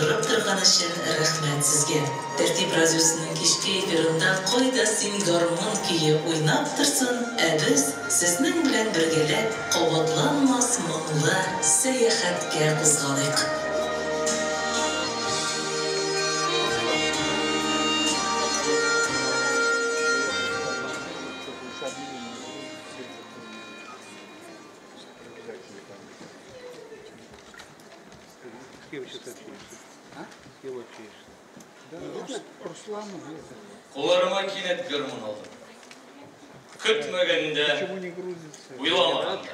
Алдырып тұрған үшін рахмет сізге. Тәртіп радиосының кешкі эфирында қойда сен гармон күйі ойнап тұрсын, біз сіздің білен біргелеп қабатланмас мұңлы саяхатке қозғалайық. Қоларыма кенет гармон алдым. Күтмегенде, ойламағанда.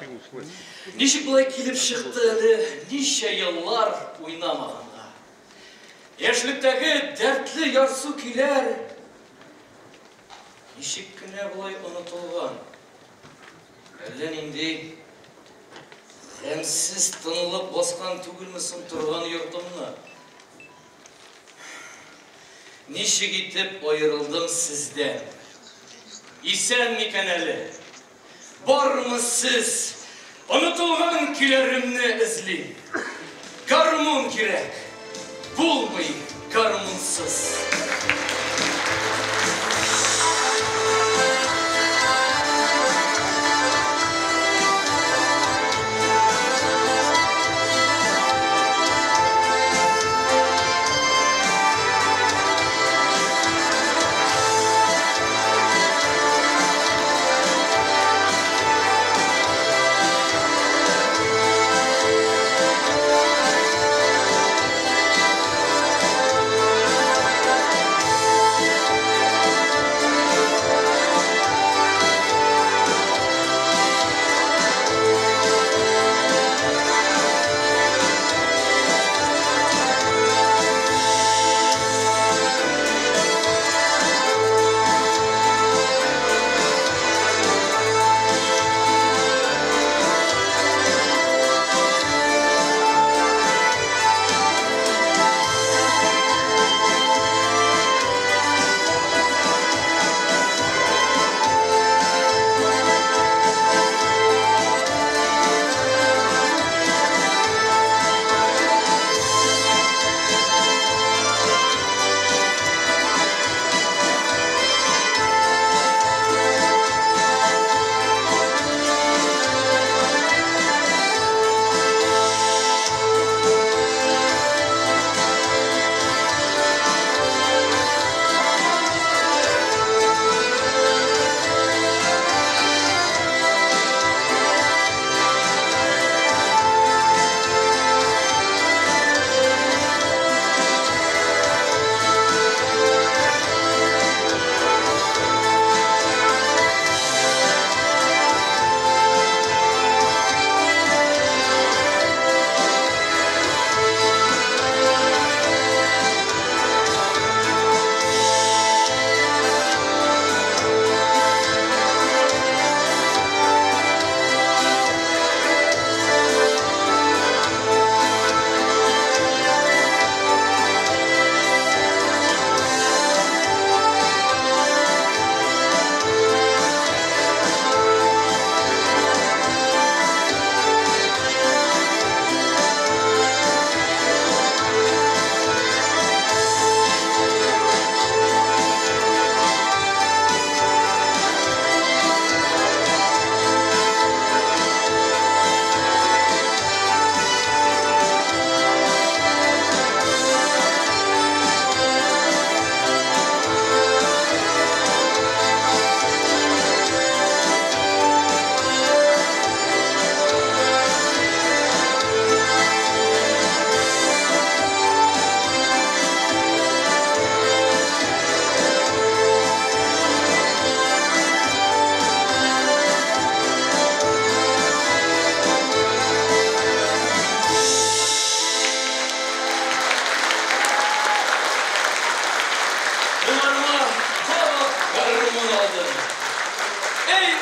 Нешік бұлай келіп шықты әлі, неше еллар ойнамағанда. Яшіліктегі дәртлі ярсу күйлер, нешік кіне бұлай ұнытылған. Әлі нендей, ғемсіз тынылып басқан түгілмісін тұрған йұртымны. Нешік етіп ойырылдым сізден. Исән мекен әлі? Бармы сіз? Ұнытылған күйлерімні ізлей. Гармон керек. Болмай гармонсыз.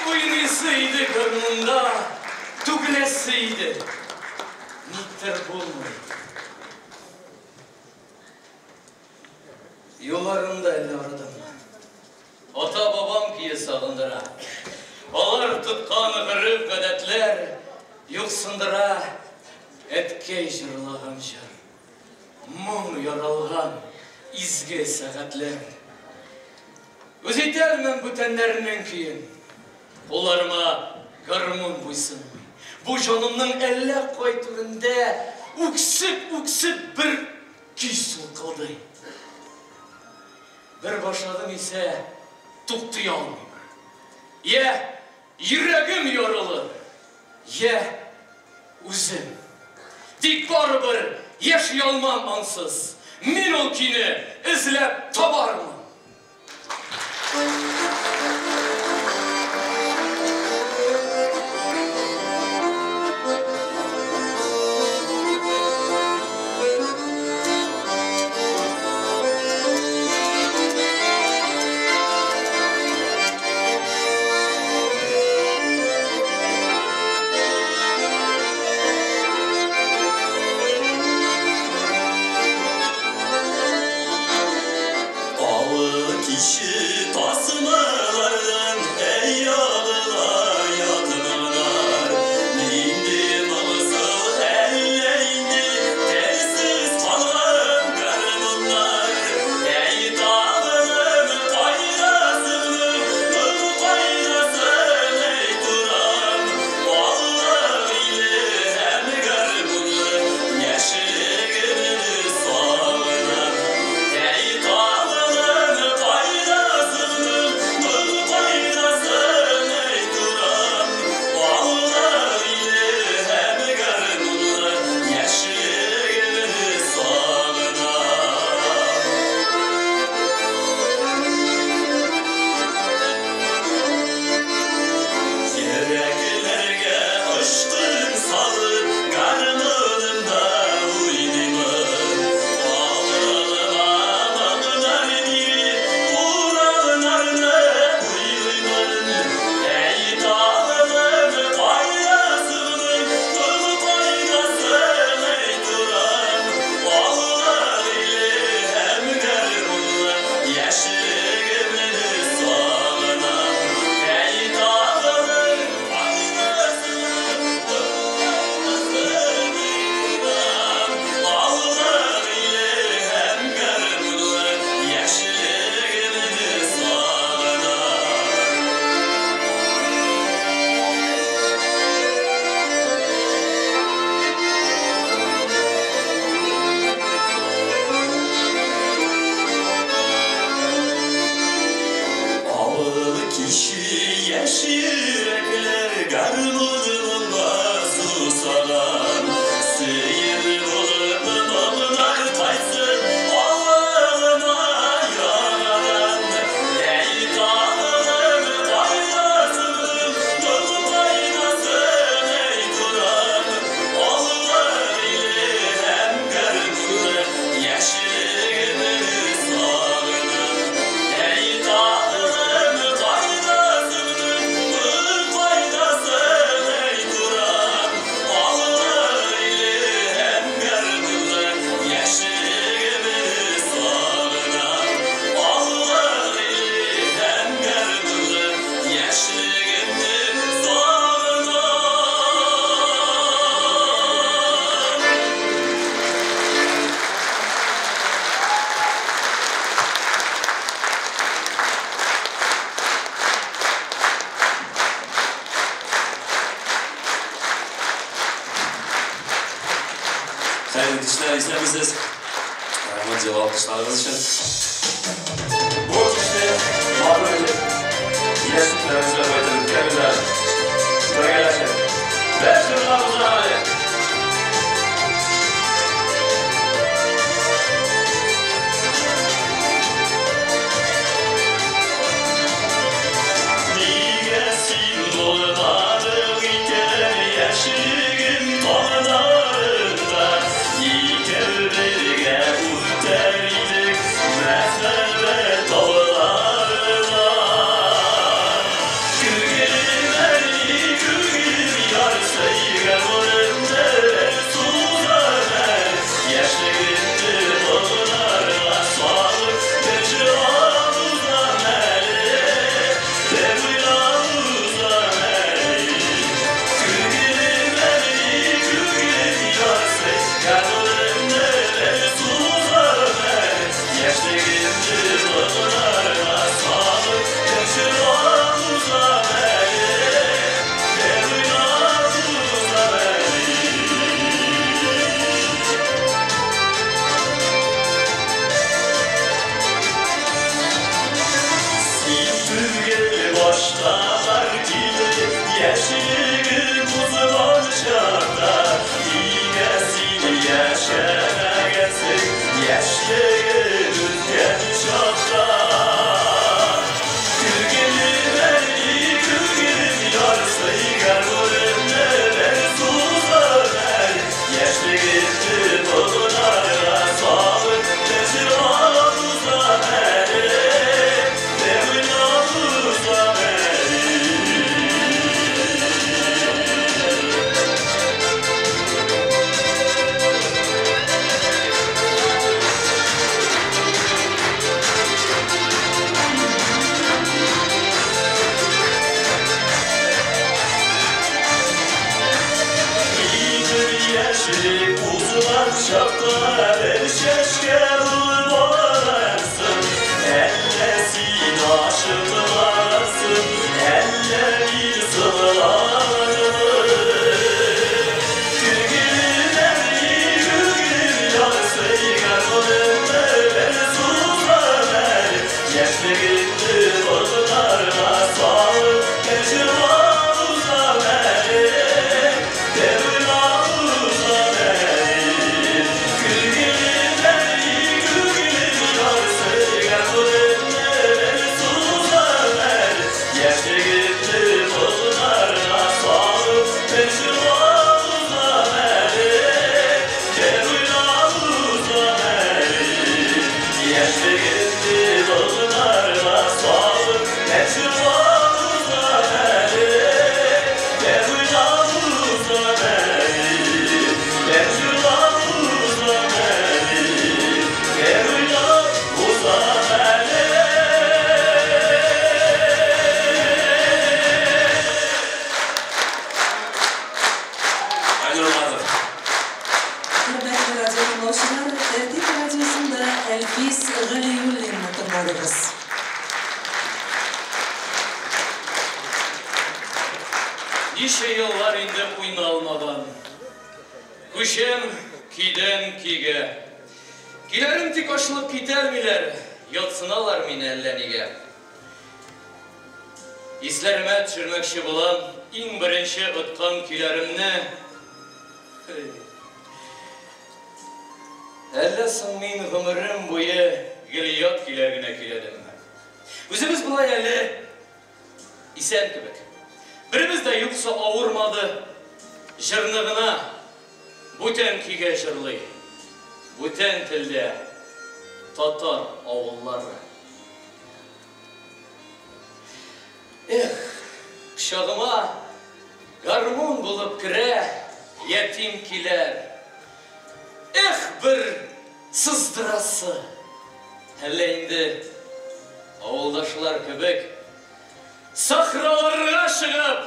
Oynasıydı karnında, tüglesiydi. Nitter bulmaydı. Yollarımda elle aradım. Ata babam kiye sağındıra. Balar tutkanı kırıp gadetler, yuksındıra. Etkey jırlağım jır. Mum yaralgan izge saatler. Özeytelmen bu tenlerinden keyin. Kollarıma garmon buysunmay. Bu canımның elle koytuğunda uksip bir küy kıldı. Bir başladım ise tuktay almayayım. Ya yüreğim yorulur. Ya üzüm. Dik baribir yaşayalmam ansız. Men o kini izlep tabarmam. İzlemişsiniz. Rahmet cevap alkışlarınız için. Bu kişide malum edip yine sütlerimizi ve ödediklerimizle bölgelerce 5 yıllar uzanamayı. Nigesin olmadık iken yaşın dağlarında Yıkırırge uterlik mehve dağlarına Nefis Galiyullin'ni tınladınız. Nice yıllar indi oynalmadan. Kuşem kiden kiге. Kilerim tik aşılıp gider miler, yatsınalar mine ellenige. İslerime çürmekşi bulan, in birinci ıtkan kilerimne. Ellesin min gımırım boyu, giliyat kilerine kiledim. Üzümüz bula yerli, isen kibik. Birimiz de yoksa avurmadı, jırnığına, buten kige jırlı. Buten tilde, Tatar avullar. Kuşağıma garmon bulup kire, yetim kiler. Bir sızdırası. Hele indi, avuldaşlar kibik, sahralarına çıkıp,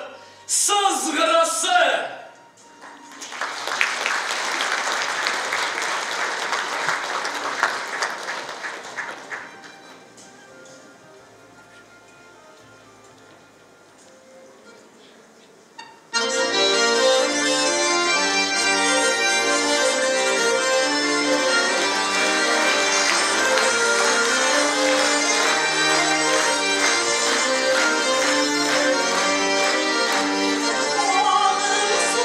sızgırası. Ağır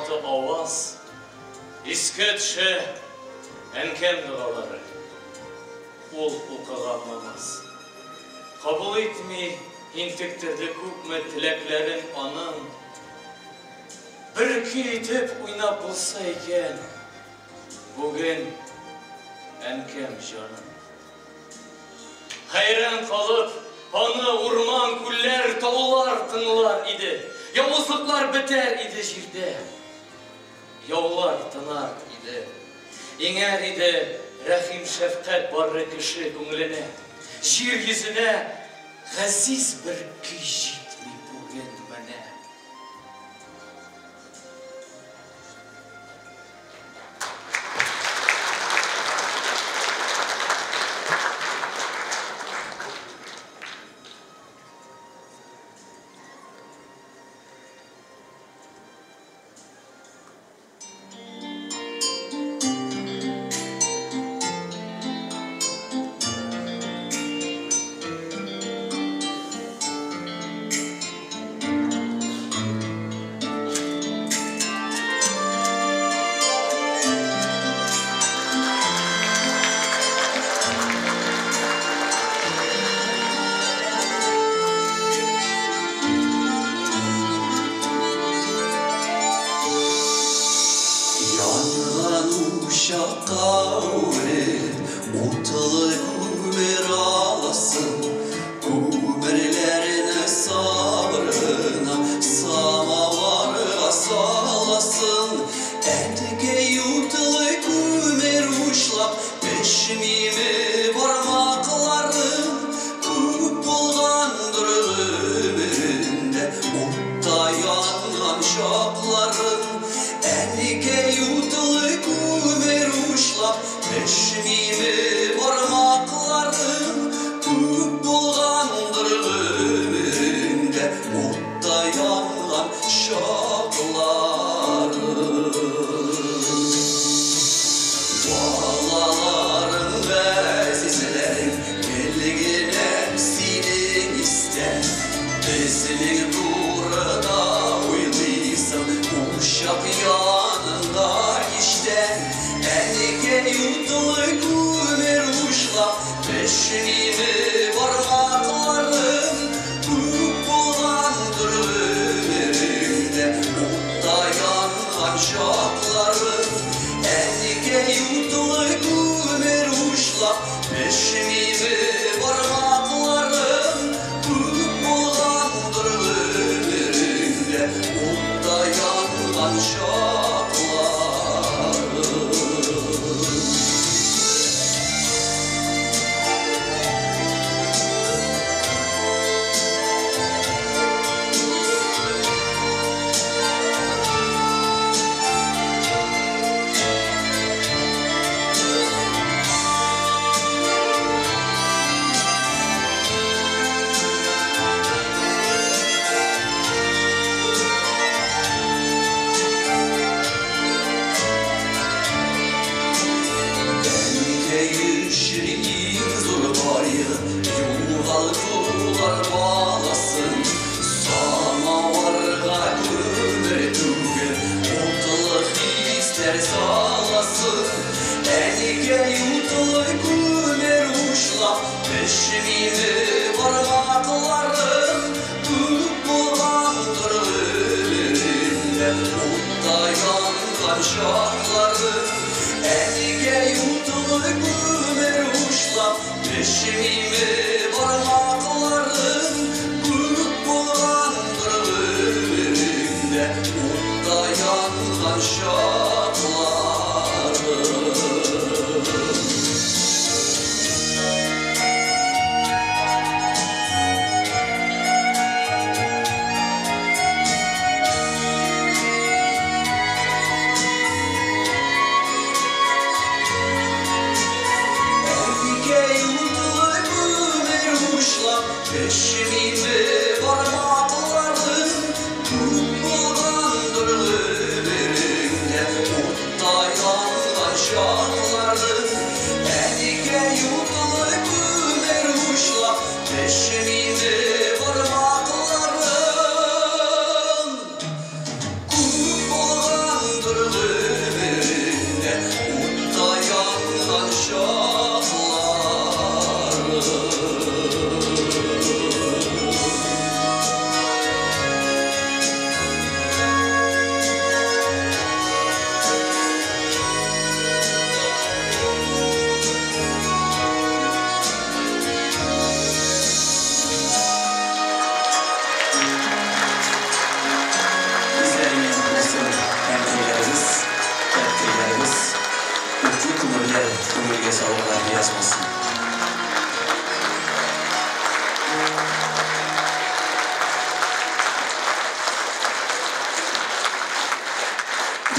каты аваз, иске тше әнкен дұғалары. Ол оқыған намаз. Қабыл етмей, интектерді көпме тіләклерін аның. Bir kitap oynap bulsa iken, bugün enkem canım. Hayran kalıp, anı urman, güller, tağlar tınlar idi. Yavuzluklar biter idi jirde. Yavlar tınar idi. İnger idi, rahim şefkat barı kişi kungline. Jir yüzüne, gaziz bir kişitli bugün bana. Sizge sağlıklar yazmasın.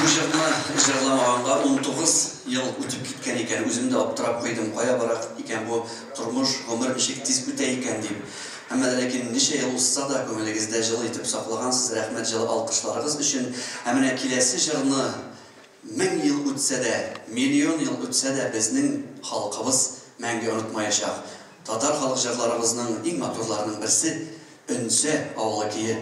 Bu jırны jırlamağanға 19 yıl ötüp gitken eken, özüm de aptırap koydum, kaya barak eken bu turmuş, ömür nişek tiz öte eken deyip. Hem de lakin nice yıl olsa da kömülігizde жылы itip saklağansız, rahmet жылы alkışlarınız için hem kilesi jırны 1000 yıl ötse de, milyon yıl ötse de bizning halkımız мәңгі unutmayacak. Tatar halk jırlarımızın en maturlarının birisi Ünse Avlı Kiyi.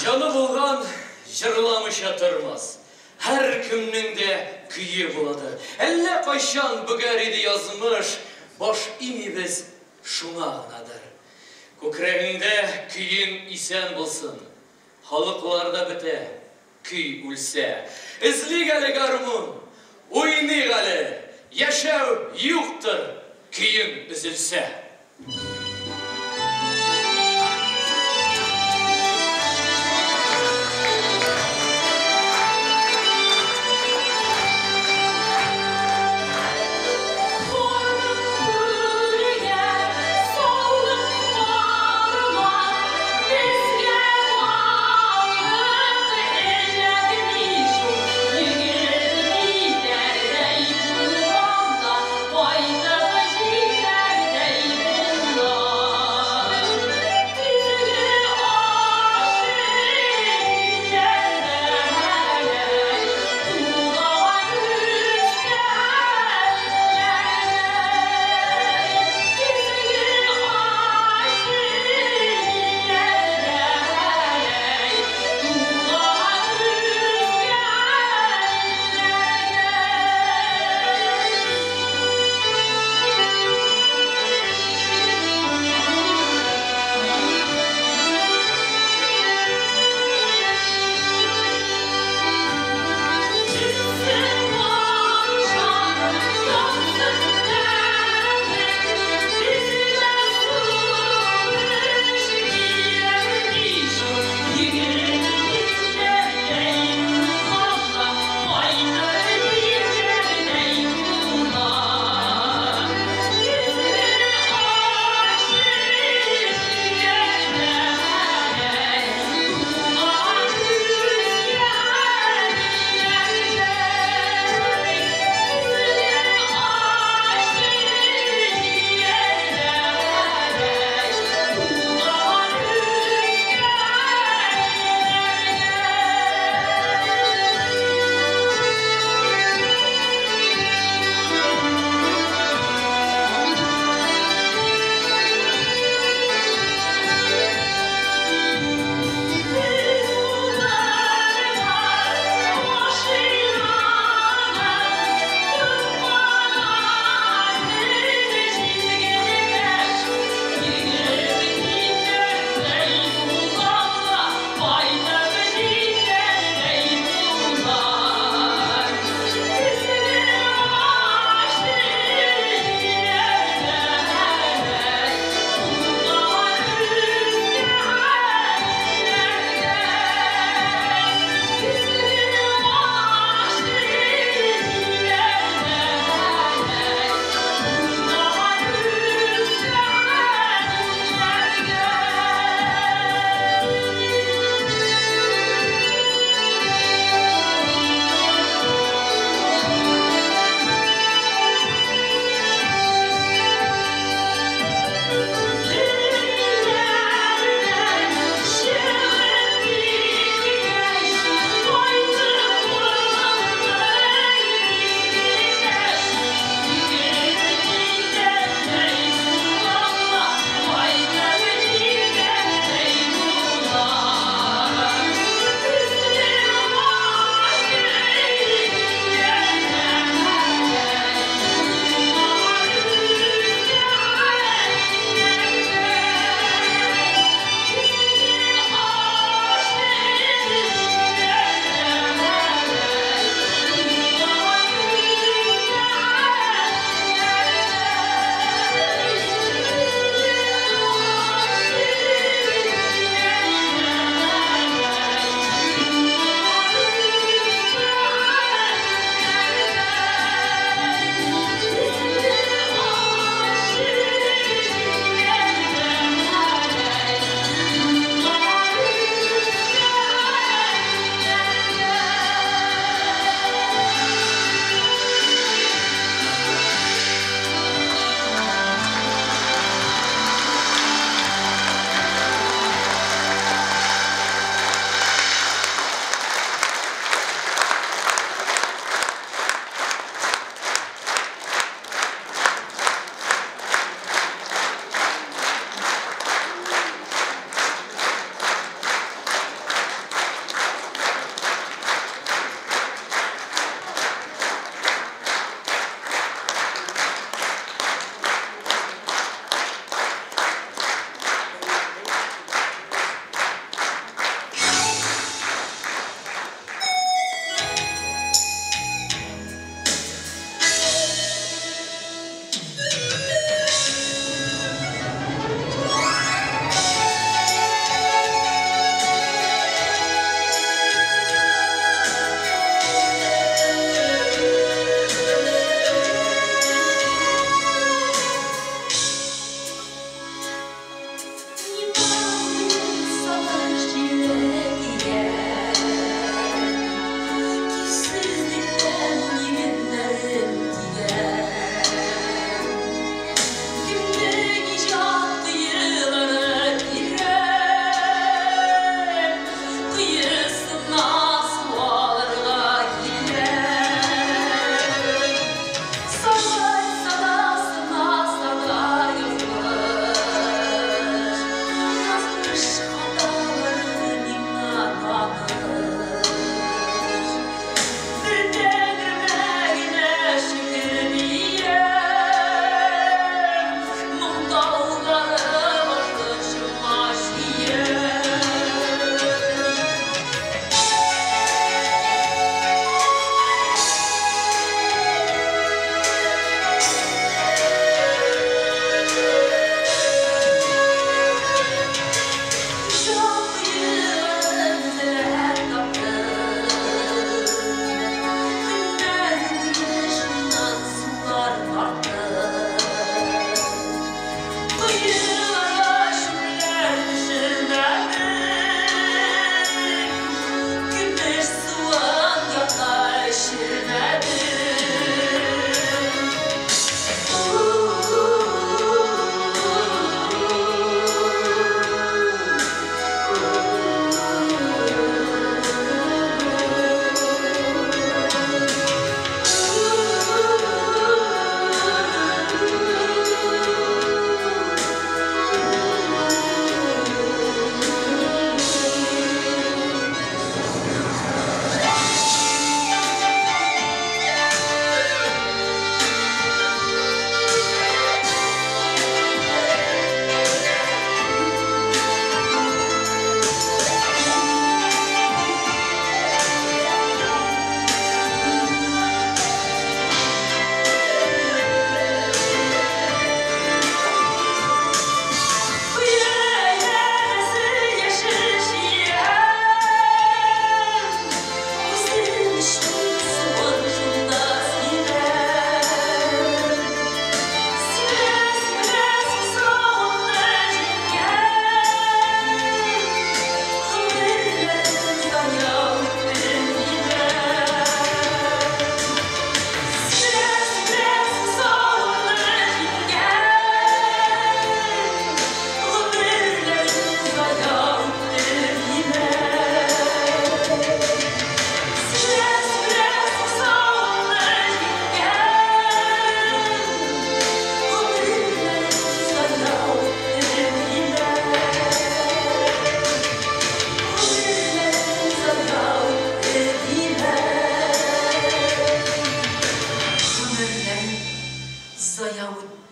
Canı bulgan jırlamış yatırmaz. Her kimnin de kıyı buladır. Elle kaşan büger idi yazmış, baş imimiz şuna anadır. Kökreğinde kıyın isen bulsun, halıklarda bite, kıy ülse. İzli gale garmun, oyni gale, yaşav yoktur, kıyın üzülse. Formun buraya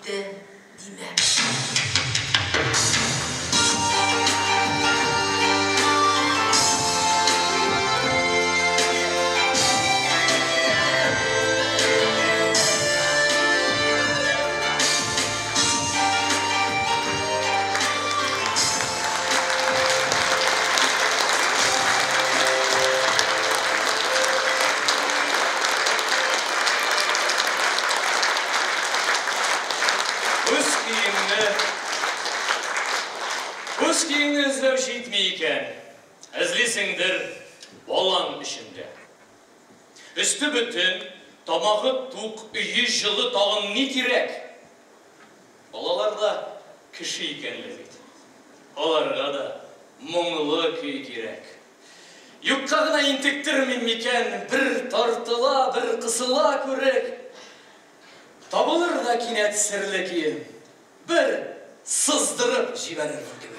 китті, деймә. Өз киімні іздеу жетмей екен, ізлесеңдер балаң ішінде. Үсті бүтін, тамағы туқ, үйі жылы тағын не керек? Балалар да кіші екенлер еді. Оларға да мұңлы күй керек. Юққа ғына интектірмен мекен, бір тартыла, бір қысыла көрек. Табылыр да кенет сірлі киім, бір сыздырып жіберер кебек.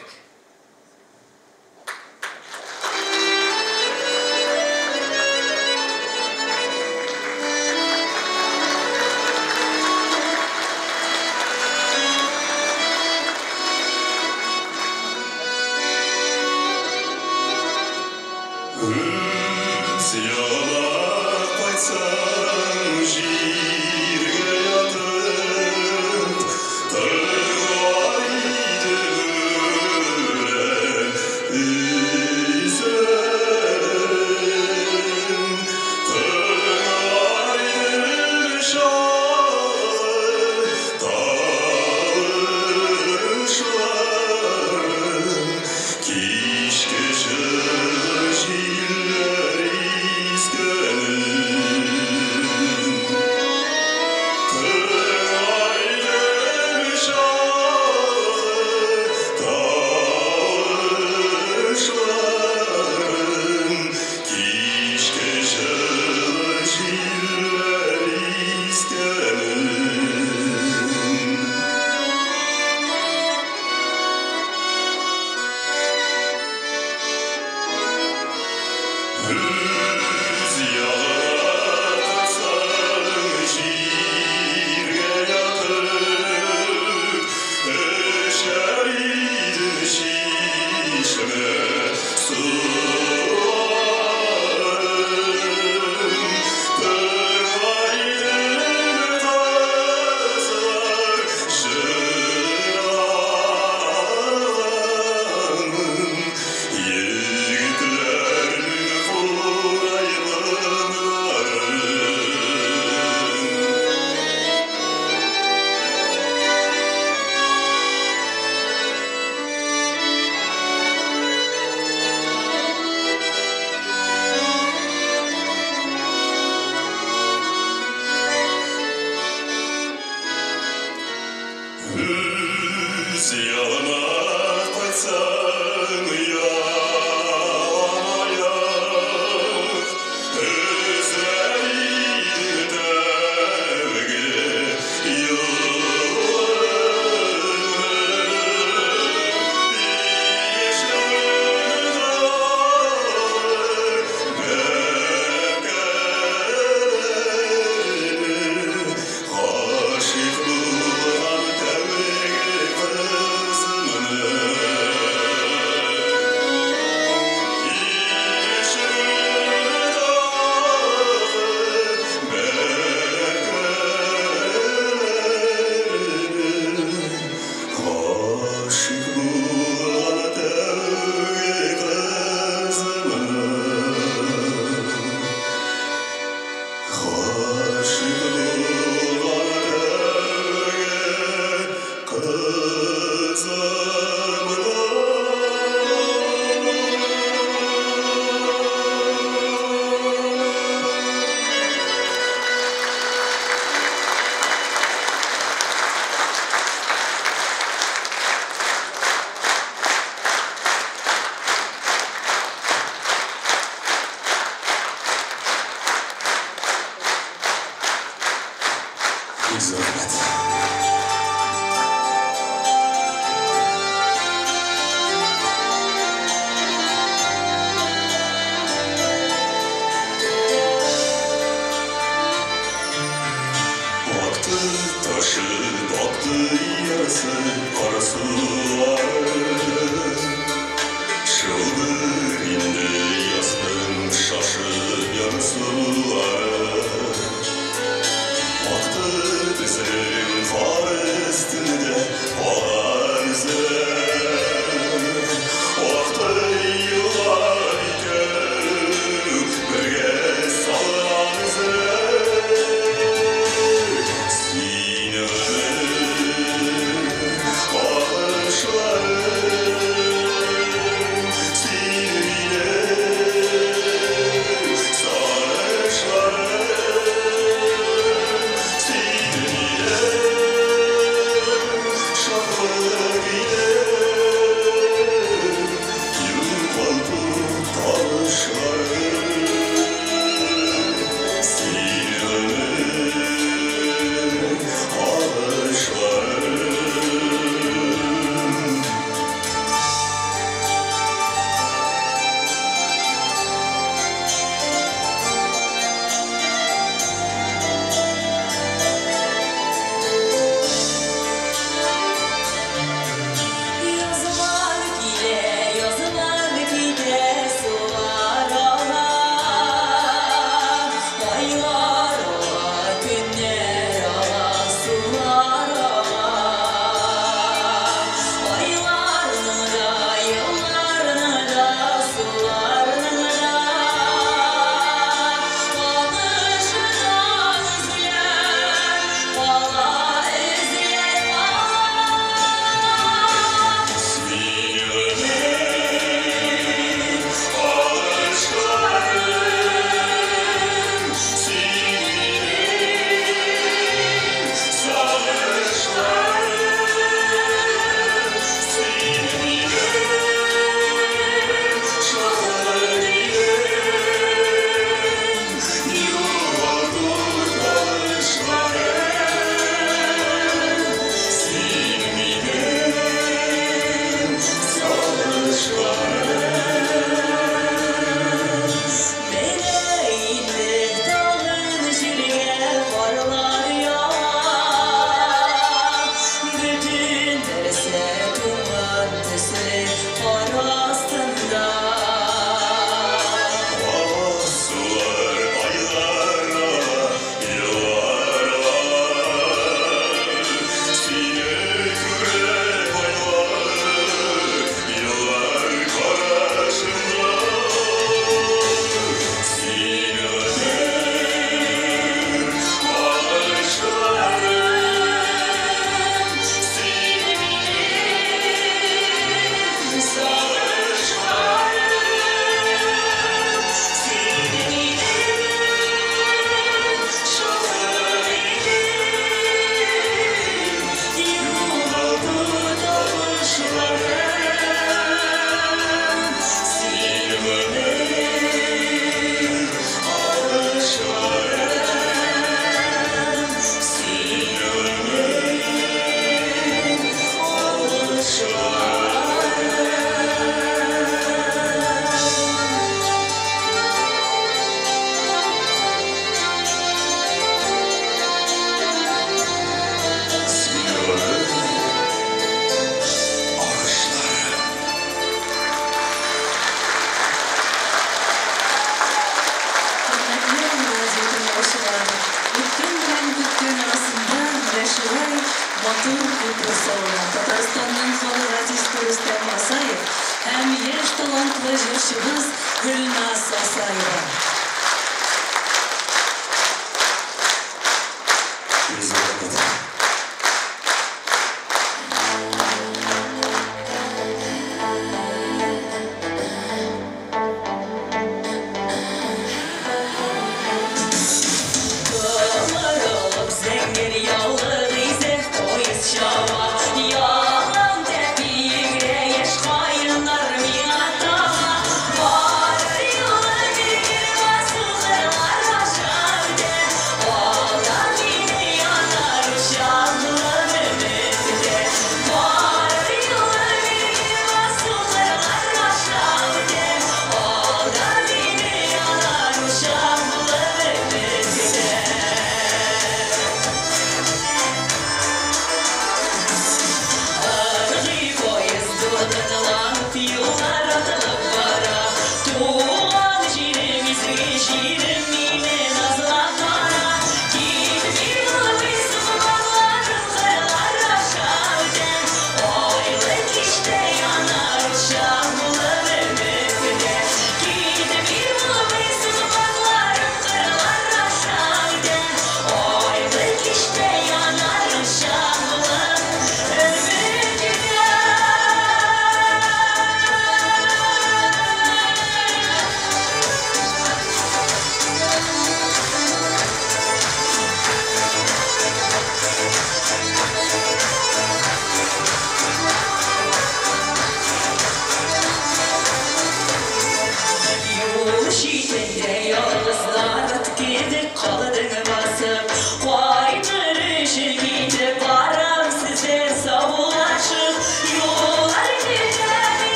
yarası arası var. Çıldır indi yastığın şaşıp yarısı var. Baktı bizim far üstünde ağlar izler. Baktı yıllar gidiyor birge sallan izler. Sinemin ağışlarım sinirine sarışlarım sinirine şarkılar ile yuvaldı tanışlarım sinemin ağışlarım. Yazılar gide sular ağlar. Aylar ağlar, günler ağlar, sular ağlar. Aylarını da, yıllarını da, sularını da. Alışıdan üzülen, valla üzülen Meleklik dağın jülge varlar ya. Bütün derse tuman tüsü arasında. Sular aylarla yıllarla seni görek aylar yıllar karşımda seni ömür ağışlarım seni bilir savaşlarım seni bilir şoförlerim yuvaldı davuşlarım seni ömür ağışlarım seni ömür Татарстанның халық артисті Рустам Асаев һәм яшь талантлы җырчыбыз Гөлназ Асаева. Kıvırıp zengin yağlı bize poyuz şava. Yalan tepiğe yaş kayınlar minata. Var yıllar bir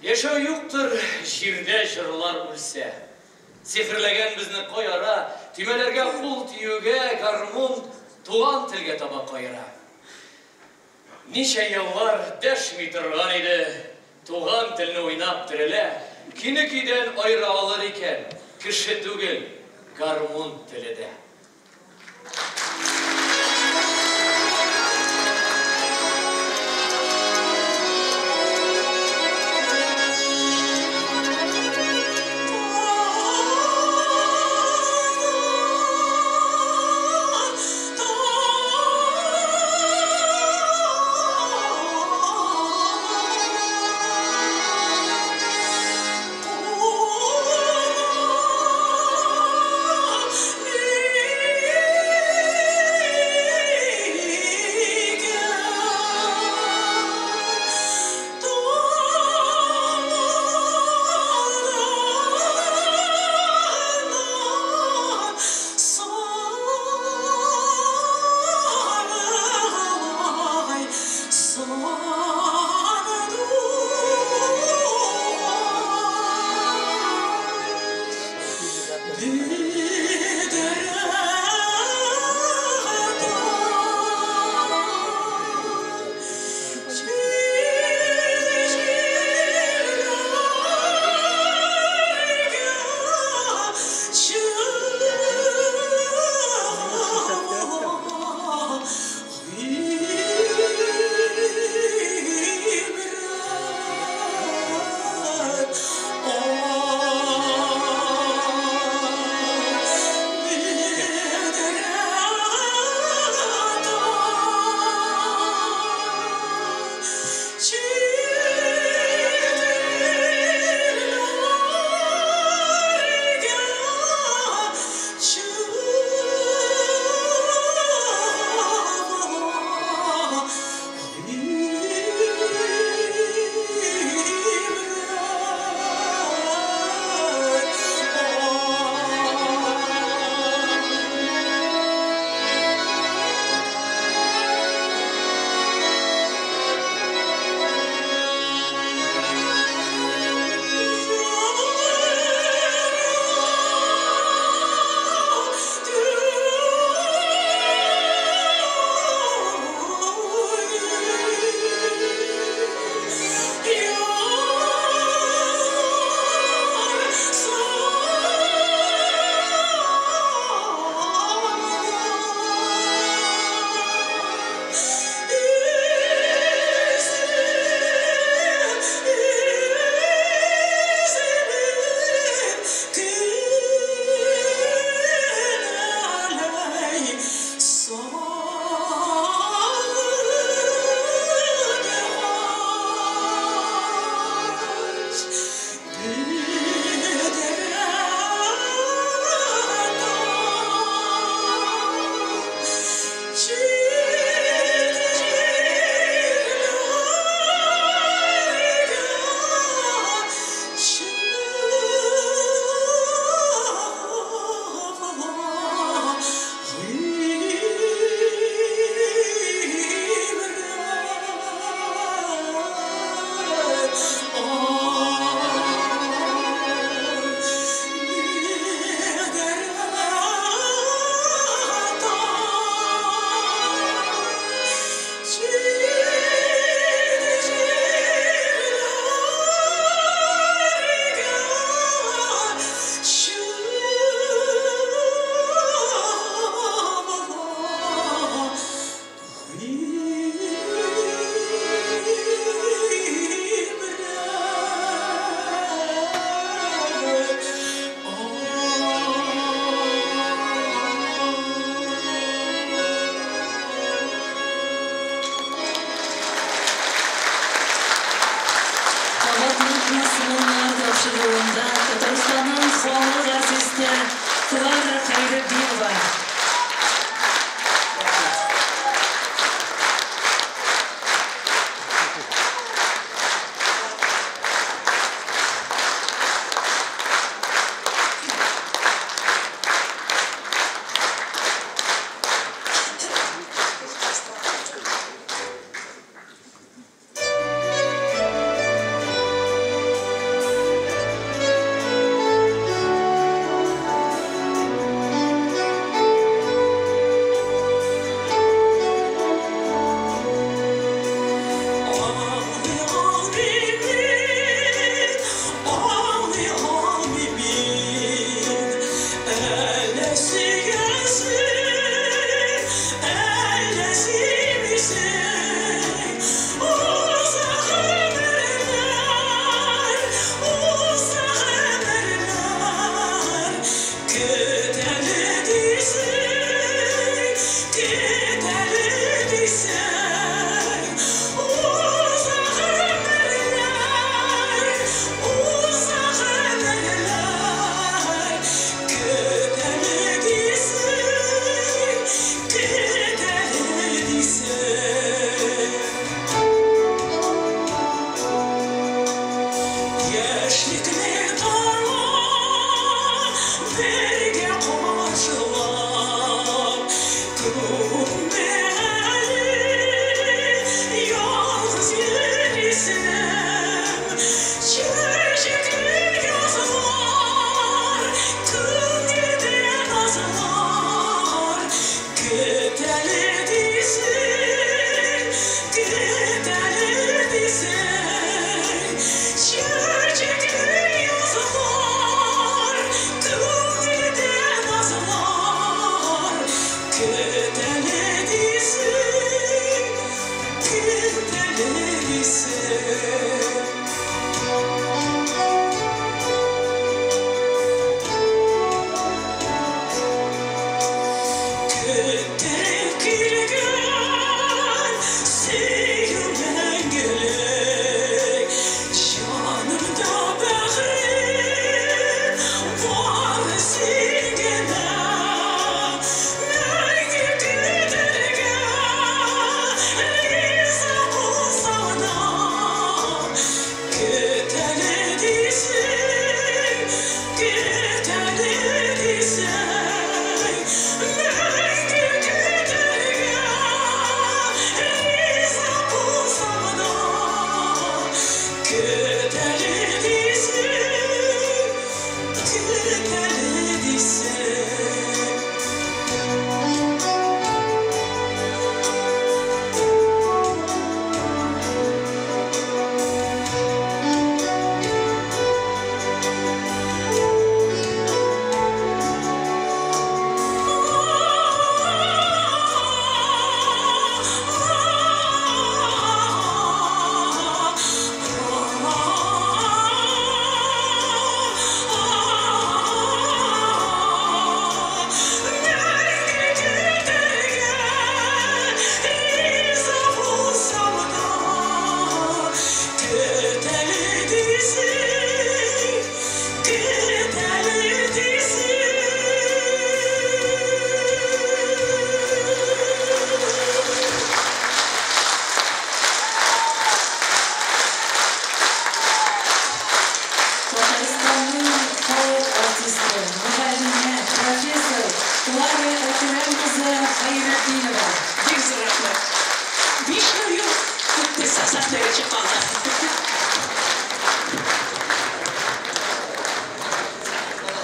Yaşa yoktur jirde jırlar ölse. Sefirlegen bizni koyara, tümelerge kul tiyöge, garmon, tuğan tilge taba koyara. Nice yıllar deşmi turgan idi, tuğan tilini oynap direle, kinikiden ayrı alır iken, kişi tügül, garmon tilide.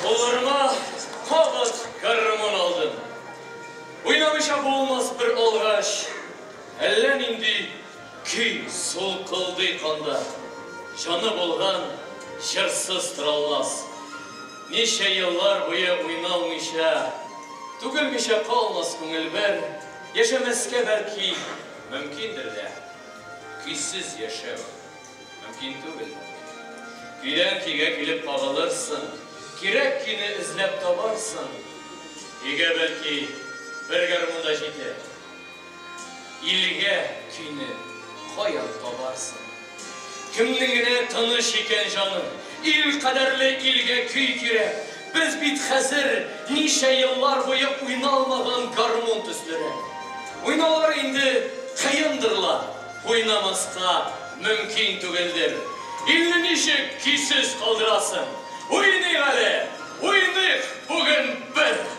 Olurma kabat garramon aldın. Oynamışa boğulmaz bir olgaş. Ellen indi ki sol kıldı kanda. Canı bolgan şırsız trallas. Nice yıllar boyu oynalmışa. Tugulmişa kalmaz köngülber. Yaşamaske belki mümkündür de. Küssüz yaşam mümkün değil. Gülen kiге kilip bağılırsın. Kirek kini izlep tabarsın. Ege belki bir garmunda jite. İlge kini koyan tabarsın. Kimliğine tanış iken canım. İl kaderli ilge küy kire. Biz bit hazır. Nice yıllar boyu oynalmagan garmon tüslere. Oynalar indi kayındırla. Oynamaska mümkün tügeldir. İlini nişik kişsiz kaldırasın. Oyunu gale, oyunu bugün bir.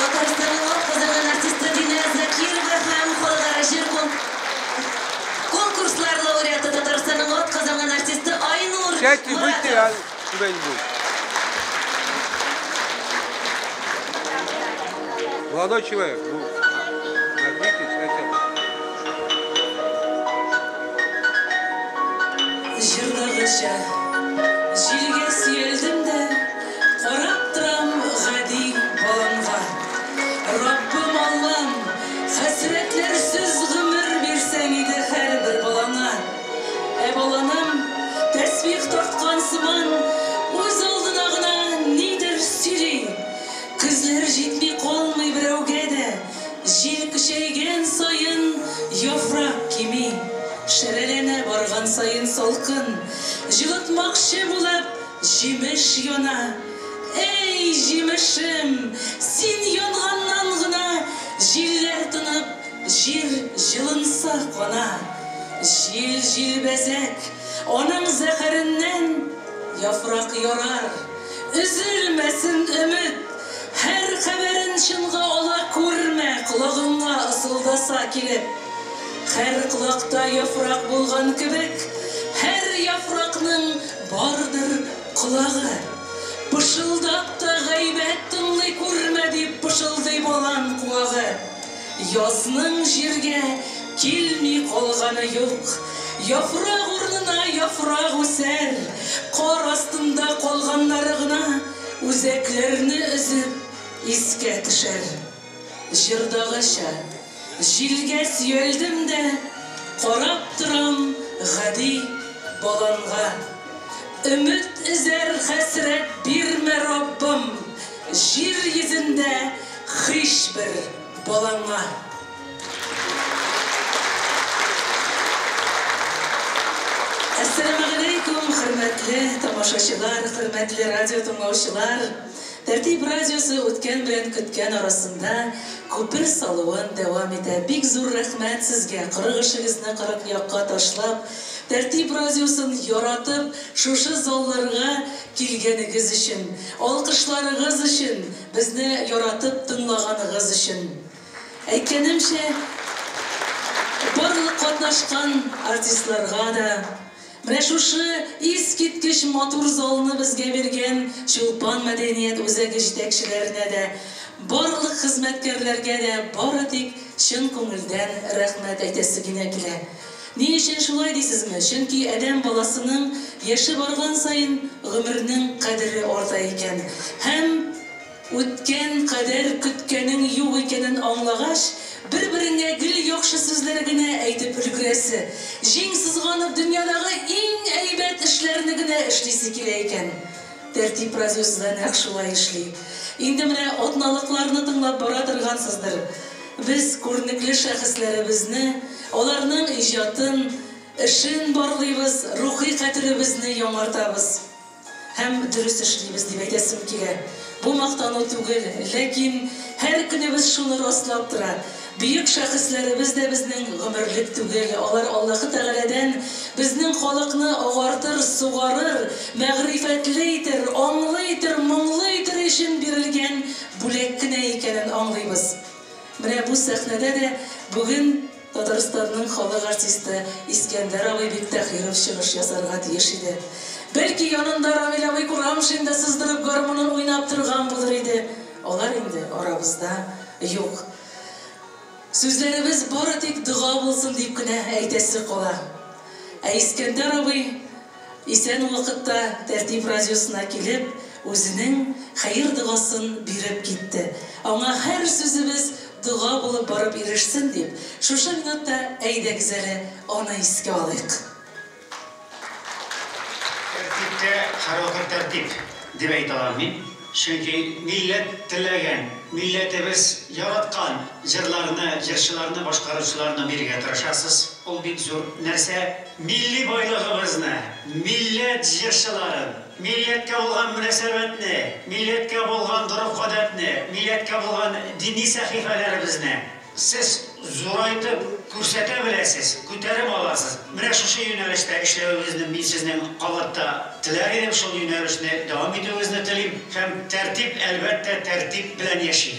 Татарстанның атказанган артисты Дина Закирова һәм халыкара җыр конкурслар лауреаты Татарстанның атказанган артисты Айнур Сядьте, выйти, а тебя не будет. Молодой человек, нагните, сядьте. Жырдагыча җилгә сөялдем дә, карап торам гади баланга. Раббым Аллам, хәсрәтләрсез гомер бирсәң иде һәрбер балаңа. Баланым, тәсбих тарткан сыман, үз алдына гына нидер сөйли. Күзләр җитми калмый берәүгә дә, җил көчәйгән саен яфрак кими. Шәрәләнә барган саен салкын, җылытмакчы булып җимеш яна. Эй, җимешем, син янганнан гына җилләр тынып, җир җылынса кана. Җил җилбәзәк, аның зәһәреннән яфрак ярар. Üzülməsin өмет, һәр хәбәрен чынга ала күрмә, колагыңа ысылдаса килеп. Һәр колакта яфрак булган кебек, һәр яфракның бардыр колагы. Пышылдап та гайбәт тыңлый күрмә дип пышылдый балан куагы. Язның җиргә килми калганы юк. Яфрак урнына яфрак үсәр. Кар астында калганнары гына үзәкләрне өзеп искә төшәр. Җырдагыча җилгә сөялдем дә, карап торам гади баланга. Өмет эзәр хәсрәт бирмә Раббым, җир йөзендә һичбер балаңа. Assalamu alaikum, hürmetli tamaşaçılar, hürmetli radyo tınlaучылар. Тәртип радиосы үткән белән көткән арасында күпер салуын дәвам итә. Бик зур рәхмәт сезгә, 40 эшегезне 40 якка ташлап, Тәртип радиосын яратып, шушы залларга килгәнегез өчен, алкышларыгыз өчен, безне яратып тыңлаганыгыз өчен. Әйткәнемчә, барлык катнашкан артистларга да, менә шушы искиткеч матур залны безгә биргән Чулпан мәдәният үзәге җитәкчеләренә дә, барлык хезмәткәрләргә дә бары тик чын күңелдән рәхмәт әйтәсе генә килә. Ни өчен шулай дисезме? Чөнки адәм баласының яше барган саен гомернең кадере арта икән. Һәм үткән кадәр көткәнең юк икәнен аңлагач, bir-birine gül яхшы сүзләр генә әйтеп өлгерәсе. Җиң сызганып дөньядагы иң әйбәт эшләрне генә эшлисе килә икән. Тәртип радиосында нәкъ шулай эшли. Инде менә атналыкларны тыңлап бара торгансыздыр. Без күренекле шәхесләребезне, аларның иҗатын, эшен барлыйбыз, рухи кадеребезне яңартабыз. Һәм дөрес эшлибез дип әйтәсем килә. Бу мактану түгел, ләкин һәр көнебез шуны раслап тора. Büyük şəxslərimiz də bizning gümürlük түгел. Алар Аллаһы Тәгаләдән bizning халыкны агарtır, сугарыр, мәгърифәтлейтер, аңлыйтер, моңлыйтер өчен бирелгән бүләк кенә икәнен аңлыйбыз. Менә бу сәхнәдә дә бүген Татарстанның халык артисты Искәндәр абый Биктахиров чыгыш ясарга тиеш иде. Бәлки янында Равил абый Курамшинда сыздырып гармонын уйнап торган булыр иде. Алар инде арабызда юк. Сүзләребез бары тик дуга булсын дип кенә әйтәсе кала. Искәндәр абый исән вакытта Тәртип радиосына килеп, үзенең хәер дугасын биреп китте. Аңа һәр сүзебез дуга булып барып ирешсен дип, шушы минутта әйдәгез әле аны искә алыйк. Тәртипте һәрвакыт тәртип дип әйтә алмыйм. Çünkü millet tilegen, milletimiz yaratkan jırlarını, jırçılarını, başkarıcılarını birge tırışasız. Ol bir zor nerse milli baylığımızını, millet jırçıların, milletke olgan münasebetini, milletke olgan durup kadetini, milletke olgan dini sahifelerimizni siz zoraytıp күрсәтәбеләсез, күтәреп аласыз. Менә шушы юнәлештә эшләвегезне мин сезнең кабатта теләр идем, шул юнәлешне дәвам итүегезне телим. Һәм тәртип әлбәттә тәртип белән яши.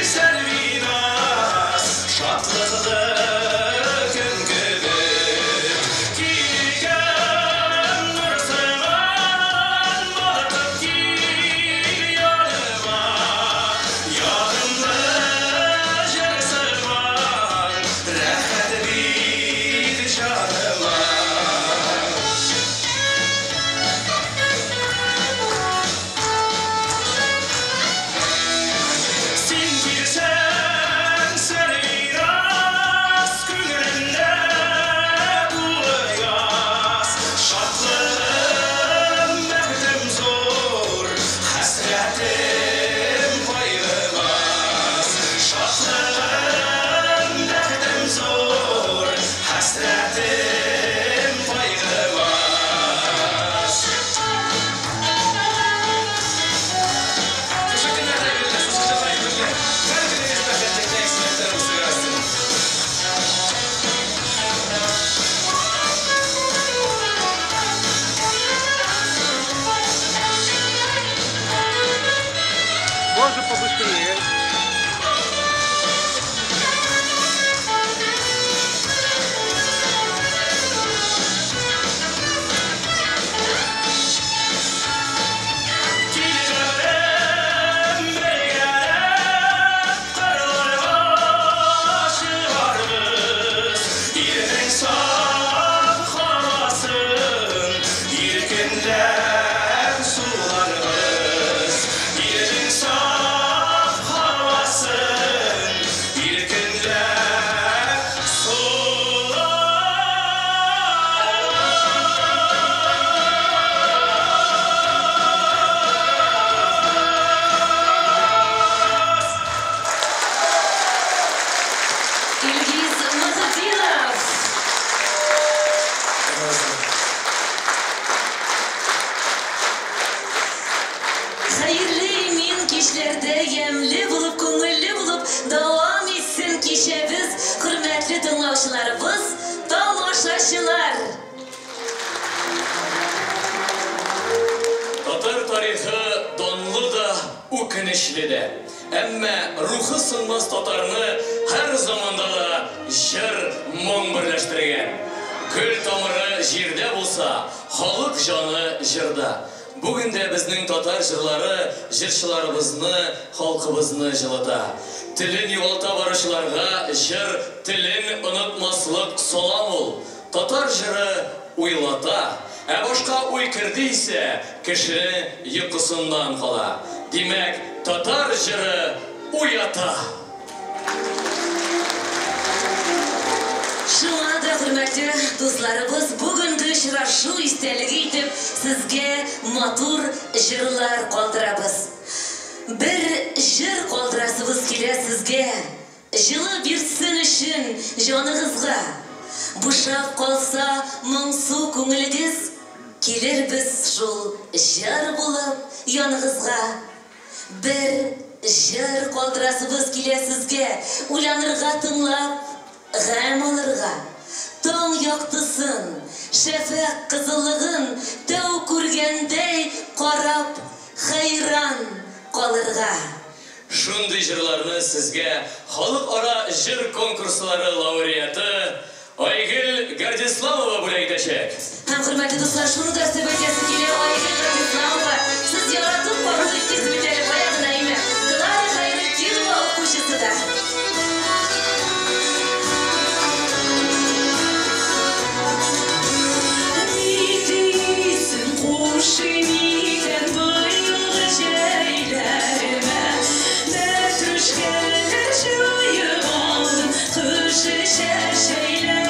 Servina tınlauşularımız, tamaşaçılar. Tatar tarixi donlu da, ukinişli de. Әмма рухы сынмас татарны һәр заманда да җыр моң берләштергән. Гөл тамыры җирдә булса, халык җаны җырда. Бүген дә безнең татар җырлары җырчыларыбызны, халкыбызны җылыта. Телен югалта баручыларга җыр телен онытмаслык салам ул. Татар җыры уйлата, ә башка уй керде исә кеше йокысыннан кала. Димәк, татар җыры уята. Шуңа да, хөрмәтле дусларыбыз, бүгенге очрашу истәлеге итеп сезгә матур җырлар калдырабыз. Бер җыр калдырасыбыз килә сезгә, җылы бирсен өчен җаныгызга. Бушап калса моңсу күңелегез, килербез шул җыр булып яныгызга. Бер җыр калдырасыбыз килә сезгә, уйланырга, тыңлап, гам алырга. Таң яктысын, шәфәк кызыллыгын тәү күргәндәй карап, хәйран калырга. Шундый җырларны сезгә халыкара җыр конкурслары лауреаты Айгөл Гардисламова бүләк итәчәк. Һәм хөрмәтле дуслар, шуны да сөйләгәсе килә Айгөл Гардисламова. Сез яратып кабул иттегез бит әле бая гына име. Клара Хәйретдинова укучысы да. Нидисен кушы мигән быелгы җәйләрмә, нәтүшкәләр җыйып алдым кышы чәчәйләрмә.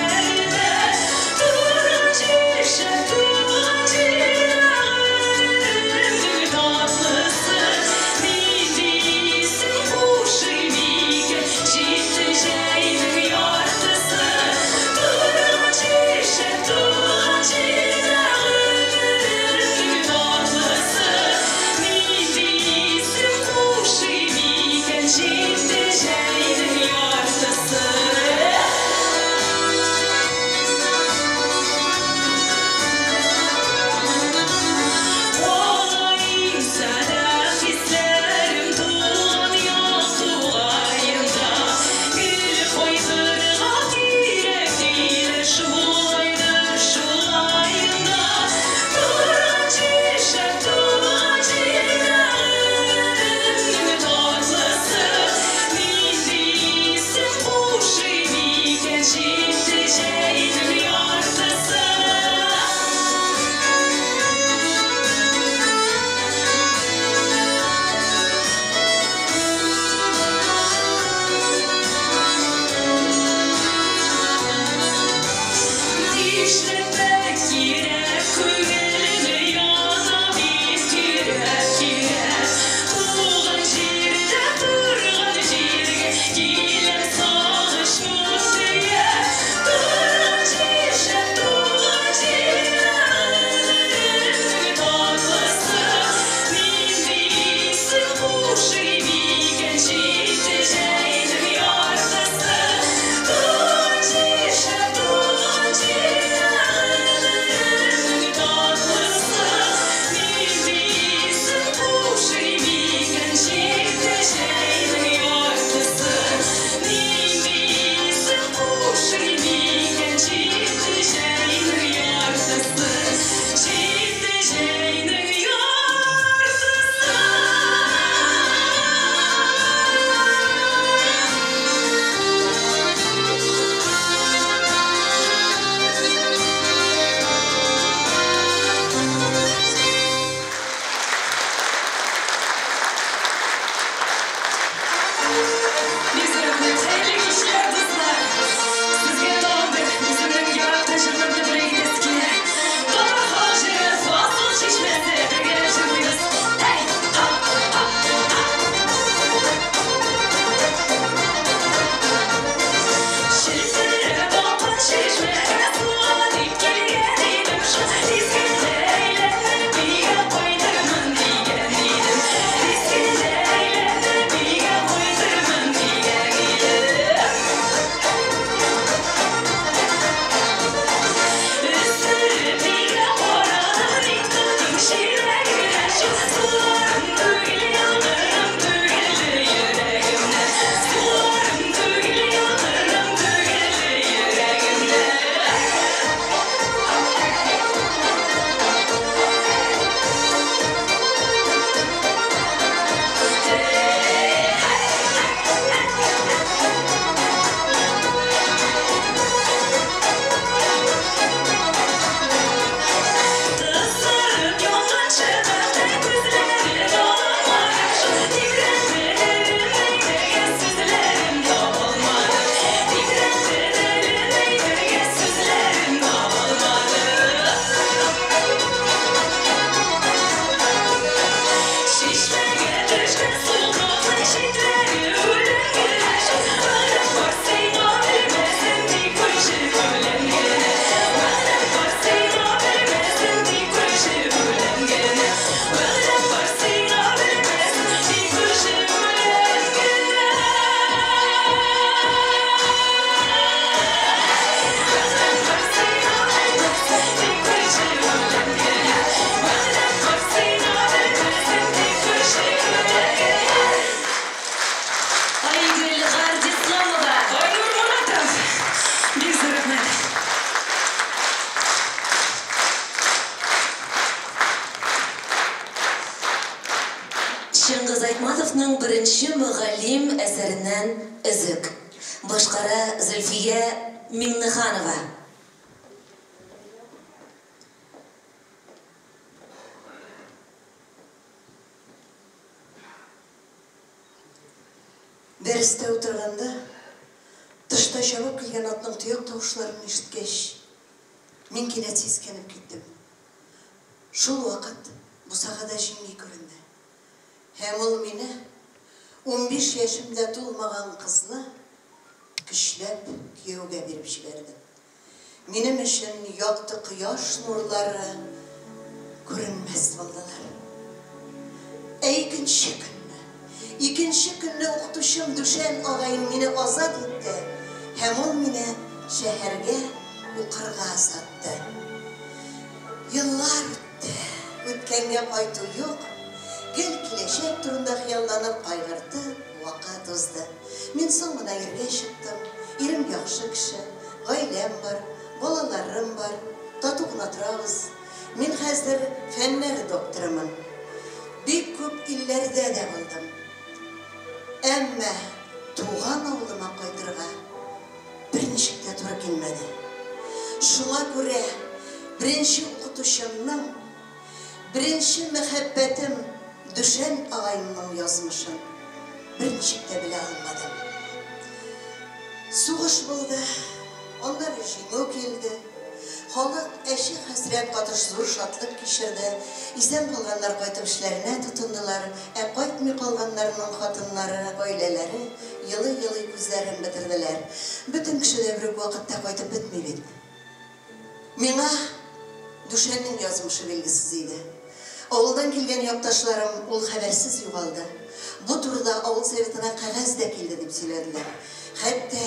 белән Өзек. Башкара Зөлфия Миңнеханова. Дәрістә отырғанда, тышта шабып келген атның тұяқ тауышларын ишеткеш, мен кинәт сескеніп кеттім. Шул вақыт бусағада жеңге көрінді. Һәм ул мине 15 яшымда тулмаған қызны көчләп кияүгә биреп җибәрде. Минем өчен якты кояш нурлары күренмәс булдылар. Икенче көнне укытучым Дүшән агайым мине азат итте, һәм ул мине шәһәргә укырга сатты. Еллар үтте, үткәнгә кайту юк. Гел киләчәк турында хыялланып кайгырды, вакыт узды. Мин соң гына иргә чыктым. Ирем яхшы кеше, гаиләм бар, балаларым бар, тату гына торабыз. Мин хәзер фәннәр докторымын. Бик күп илләрдә дә булдым. Әмма туган авылыма кайтырга берничек тә туры килмәде. Шуңа күрә беренче укытучымның, беренче мәхәббәтем Дүшән агайымның язмышын берничек тә белә алмадым. Сугыш булды, аннары җиңү килде. Халык әши хәсрәт катыш зур шатлык кичерде. Исән калганнар кайтып эшләренә тотындылар, кайтмый калганнарның хатыннары, гаиләләре елый-елый күзләрен бетерделәр. Бөтен кеше дә бер вакытта кайтып бетми бит. Миңа Дүшәннең язмышы билгесез иде. Авылдан килгән якташларым ул хәбәрсез югалды. Бу турыда авыл советына кагаз да килде дип сөйләделәр. Хәтта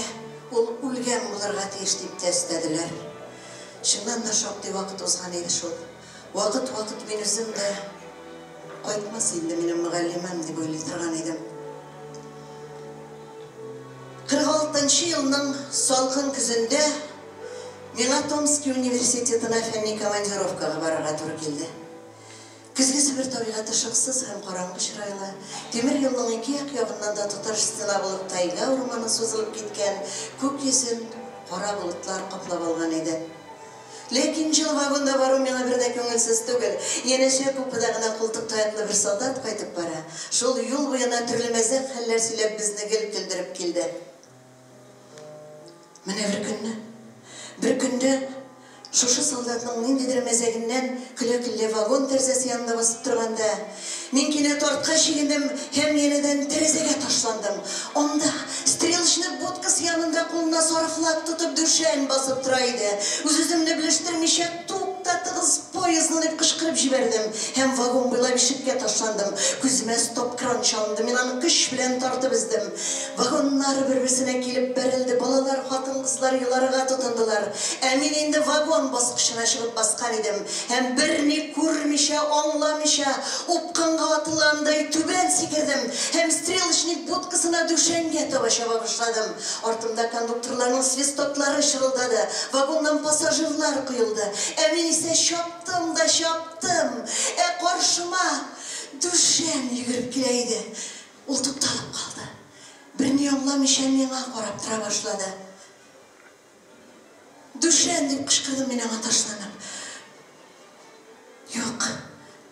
ул үлгән булырга тиеш дип тәстәделәр. Шуннан да шактый вакыт узган иде шул. Вакыт мин үзем дә кайтмас инде минем мөгаллимәм дип уйлый торган идем. 46 елның салкын көзендә миңа Томский университетына фәнни командировкага барырга туры килде. Көзге Себер табигаты шыксыз һәм караңгы чырайлы, тимер юлның ике ягыннан да тоташ стена булып тайга урманы сузылып киткән, күк йөзен кара болытлар каплап алган иде. Ләкин жыл вагонда бару миңа бер дә күңелсез түгел. Янәшә күпедә генә култык таяклы бер солдат кайтып бара. Шул юл буена төрле мәзәк хәлләр сөйләп безне гел көлдереп килде. Менә бер көнне шушы солдатның ниндидер мәзәгеннән көлә-көлә вагон тәрәзәсе янында басып торганда, мин кинәт артка чигендем һәм янәдән тәрәзәгә ташландым. Анда стрелочник будкасы янында кулына сары флаг тотып Дүшән басып тора иде. Үз-үземне белештермичә туктатыгыз поездны дип кычкырып җибәрдем һәм вагон буйлап ишеккә ташландым. Күземә стоп-кран чалынды. Мин аны көч белән тартып издем. Вагоннар бер-берсенә килеп бәрелде. Балалар, хатын-кызлар еларга тотындылар. Ә мин инде вагон баскычына чыгып баскан идем. Һәм берни күрмичә, аңламыйча, упкынга атылгандай түбән сикердем. Һәм стрелочник будкасына Дүшәнгә таба чаба башладым. Артымда кондукторларның свистоклары шырылдады. Вагоннан пассажирлар куелды. Ә мин исә чаптым. Каршыма Дүшән йөгереп килә иде. Ул тукталып калды. Берни аңламыйча миңа карап тора башлады. Дүшән дип кычкырдым мин аңа ташланып. Юк,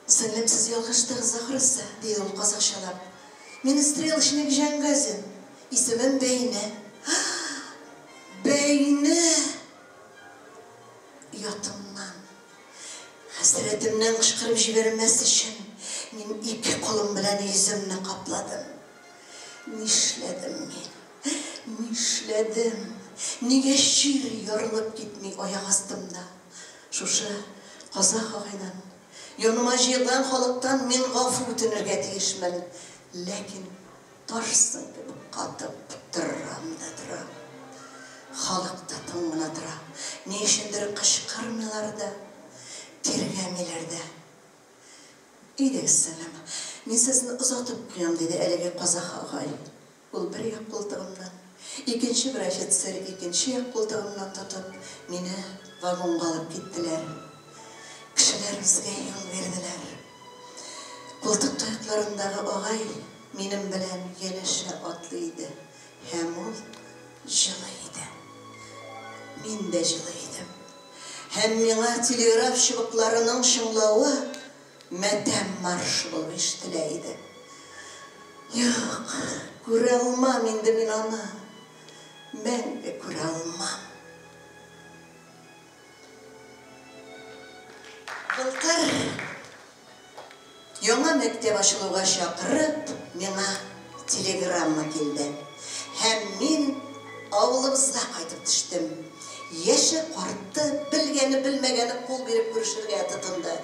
сеңлемсез ялгыштыгыз ахрысы, диде ул казакчалап. Мин стрелочник Җәнгәзин, исемем Бәйне. Бәйне! Ятымнан, хәсрәтемнән кычкырып җибәрмәс өчен, мин ике кулым белән йөземне капладым. Нишләдем мин? Нишләдем? Нигә җир ярылып китми аяк астымда? Шушы казак агайдан, яныма җыелган халыктан мин гафу үтенергә тиешмен. Ләкин тарсын кебек катып торам да торам. Халык та тын гына тора. Ни өчендер кычкырмыйлар да, тиргәмиләр дә. Идегезсәләм, мин сезне озатып куям, диде әлеге казак агай. Ул бер як култыгымнан, икенче бер офицер икенче як култыгымнан тотып, мине вагонга алып киттеләр. Кешеләр безгә юл бирделәр. Култык таякларындагы агай минем белән янәшә атлый иде. мин дә җылыйдым. Һәм миңа телеграф чыбыкларының шыңлавы матәм маршы булып ишетелә иде. Юк, күрә алмам инде мин аны. Мәңге күрә алмам. Былтыр яңа мәктәп ачылуга чакырып, миңа телеграмма килде. Һәм мин авылыбызга кайтып төштем. Яше картты, белгәне белмәгәне кул биреп күрешергә тотынды.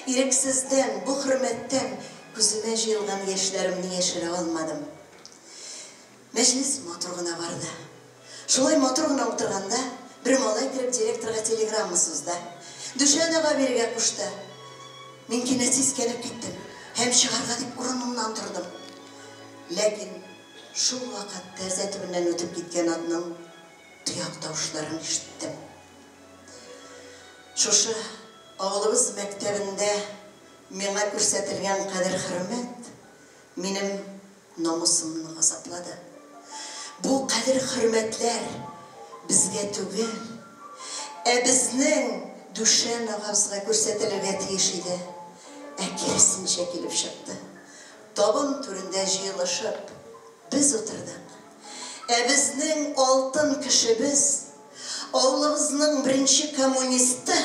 Ирексездән, бу хөрмәттән күземә җыелган яшьләремне яшерә алмадым. Мәҗлес матур гына барды. Шулай матур гына утырганда, бер малай кирип директорга телеграмма сузды. Дүшәнәгә бирергә кушты. Мин кинәт сискәнеп киттем. Һәм чыгарга дип урынымнан тордым. Ләкин шул вакыт тәрәзә төбеннән үтеп киткән атның тояк тавышларын ишеттем. Шушы авылыбыз мәктәбендә миңа күрсәтелгән кадер-хөрмәт минем намусымны газаплады. Бу кадер-хөрмәтләр безгә түгел, безнең Дүшән агабызга күрсәтелергә тиеш иде. Киресенчә килеп чыкты. Табын түрендә җыелышып, без утырдык. Безнең алтын кешебез, авылыбызның беренче коммунисты,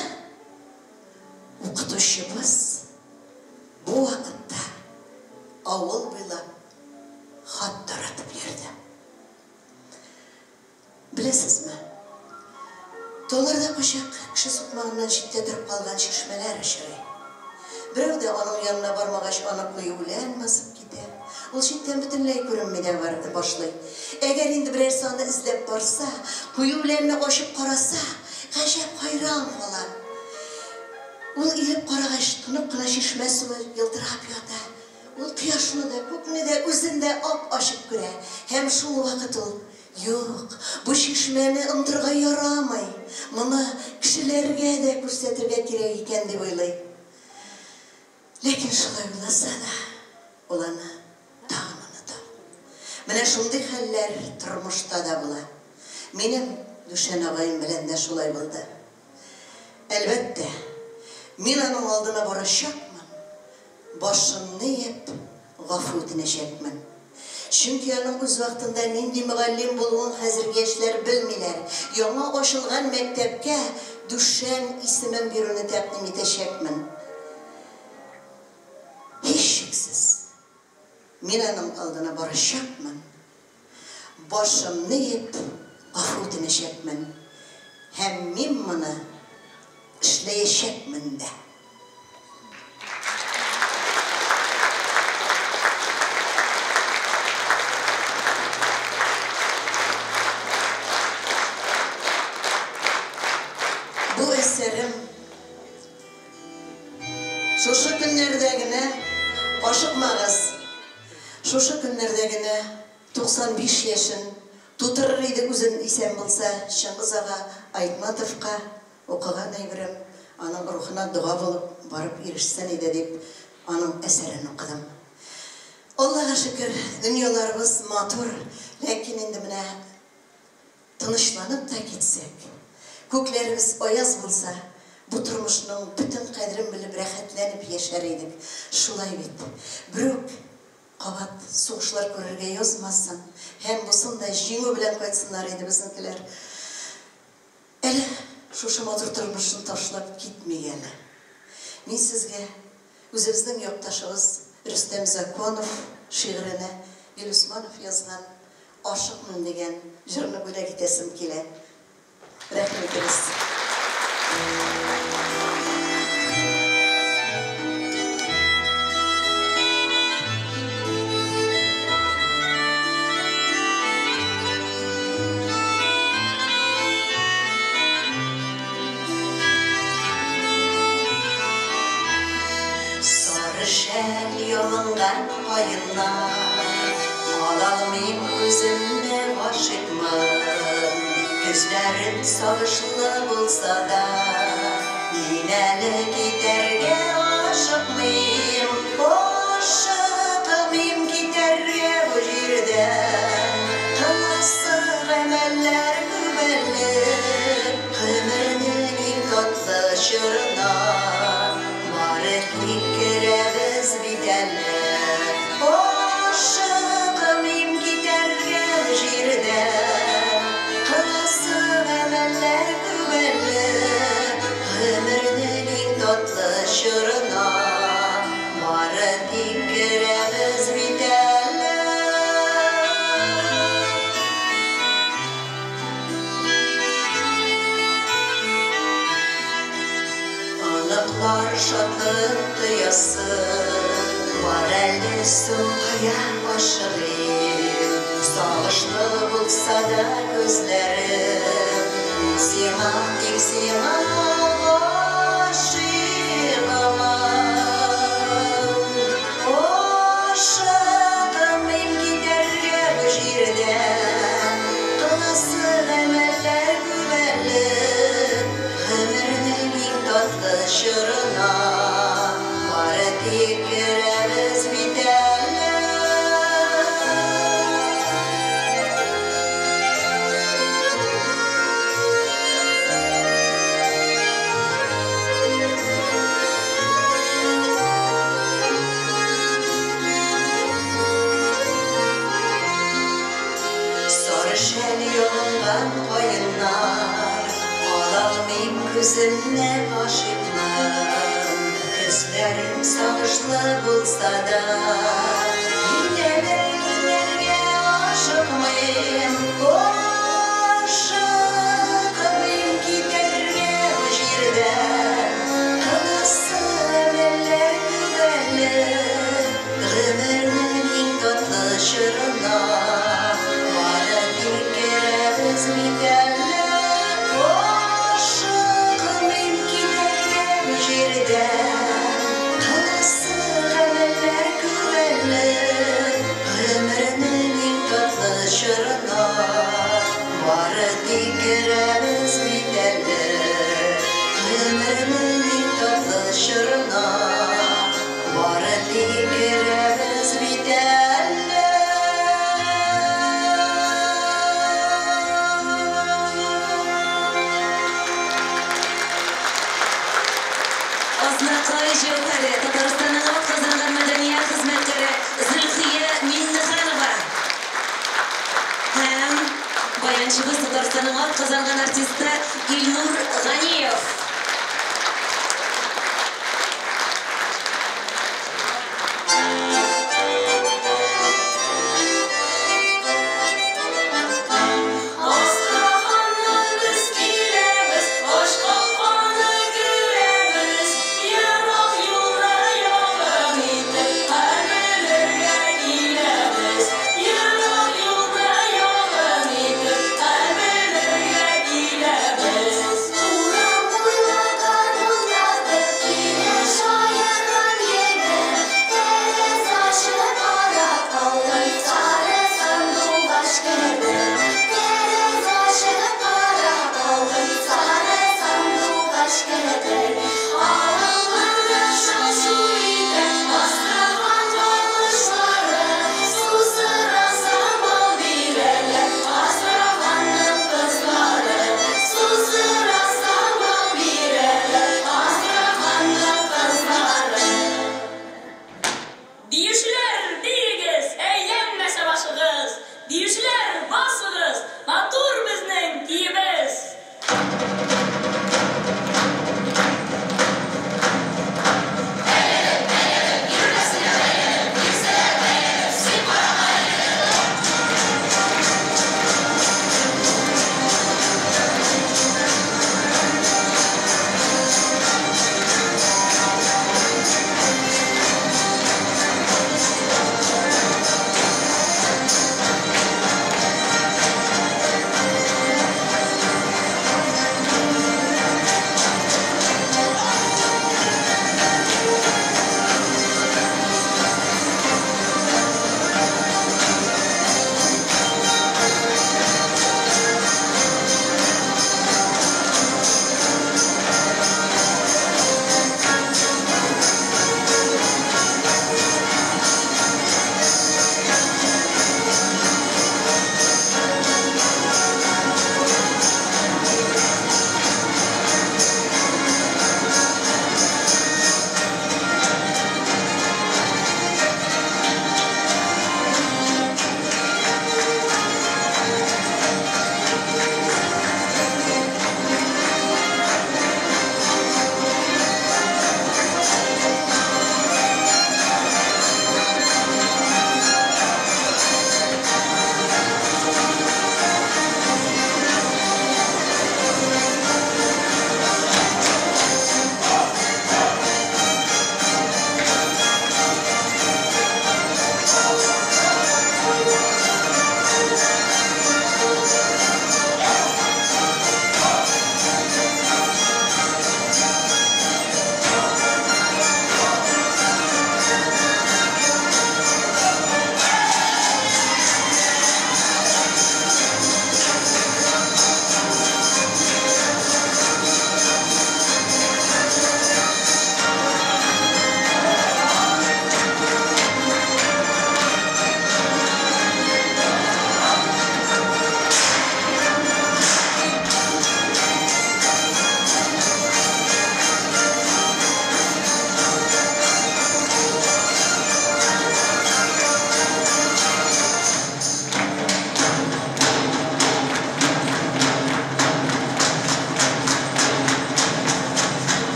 укытучыбыз, бу вакытта авыл буйлап хат таратып йөрде. Беләсезме? Тауларда кучак кеше сукмагыннан читтә торып калган чишмәләр очрый. Берәү дә аның янына бармагач, аны кую белән басып китә. Ул читтән бөтенләй күренми дә барды башлый. Әгәр инде берәр саны эзләп барса, кую беләнне ачып караса, гаҗәп хайран кала. Ул иреп карагач, тынып кына чишмә суы йылтырап ята. Ул кояшны да, күкне дә, үзен дә ап-ачык күрә. Һәм шул вакыт ул юк, бу чишмәне ынтырга ярамый. Моны кешеләргә дә күрсәтергә кирәк икән дип уйлый. Ләкин шулай булса да, ул аны тагын оныта. Менә шундый хәлләр тормышта да була. Минем Дүшән агайым белән дә шулай булды. Әлбәттә, мин аның алдына барачакмын. Башымны еп, гафу үтенәчәкмен. Чөнки аның үз вакытында нинди мөгаллим булуын хәзерге яшьләр белмиләр. Яңа ачылган мәктәпкә Дүшән исемен бирүне тәкъдим итәчәкмен. Һичшиксез, мин аның алдына барачакмын. Башымны еп, гафу үтенәчәкмен. Һәм мин моны эшләячәкмен дә. Бу әсәрем шушы көннәрдә генә ашыкмагыз. Шушы көннәрдә генә 95 яшен тутырыр иде үзен исән булса, Чыңгыз ага Айтматовка укыган әйберем, аның рухына дуа булып барып ирешсен иде дип, аның әсәрен укыдым. Аллага шөкер, дөньяларыбыз матур, ләкин инде менә тынычланып та китсәк, күкләребез аяз булса, бу тормышның бүтән кадерен белеп рәхәтләнеп яшәр идек. Шулай бит. Брук кабат сугышлар күрергә язмасын, һәм бусын да җиңү белән кайтсыннар иде безнекеләр. Әле шушы матур тормышны ташлап китмәгән. Мин сезгә үзебезнең якташыбыз Рөстәм Законов шигыренә Гөлусманов язган "Ашыкмын" дигән җырны бүләк итәсем килә. Рәхмәтегез. Сары шәл ялынган кайыннар, алалмыйм күземне гашыйкмын. Күзләрем сагышлы булса да, мин әле китәргә ашыкмыйм. Ашыкмыйм китәргә бу җирдән. Кыласы гамәлләр күбәлле, şırına Bari fikirimiz bitelle Aşığım giderge jirden Kılasın emeller güvenli Ömürlerin tatlı şırına Bari fikirimiz bitelle Anıklar şadlık duyası Var elde soğuya aşığım Sağışlı bulsa da gözlerim Sima tek sima aşığım Aşığım giderge bu jirden Kılasın emeller güvenli Ömürlerin tatlı şırına Var fikirimiz bitelle Sarı şel yolundan koyunlar Alalmayayım gözümle aşıklar Gözlerim sağışlı bulsa da Yine de giderge aşıkmayım Aşıkmayım giderge o jirden Kılasın eller güvenli Ömürlerin tatlı şırına Var fikirimiz bitelle Aşığım giderge bu jirden Kılasın emeller güvenli Ömürlerin tatlı şırına Var fikirimiz bitelle Ömürlerin tatlı şırına Var fikirimiz bitelle Aznaqay Jevhari, Татарстанның атказанган мәдәният хезмәткәре Зөлхия Минниханова һәм баянчыбыз Татарстанның атказанган артисты Илнур Ганиев. Астраханны без киләбез, Ашкапканы күрәбез, Ерак юлда ярдәм итеп, һәммәләргә киләбез. Ерак юлда ярдәм итеп, һәммәләргә киләбез. Улам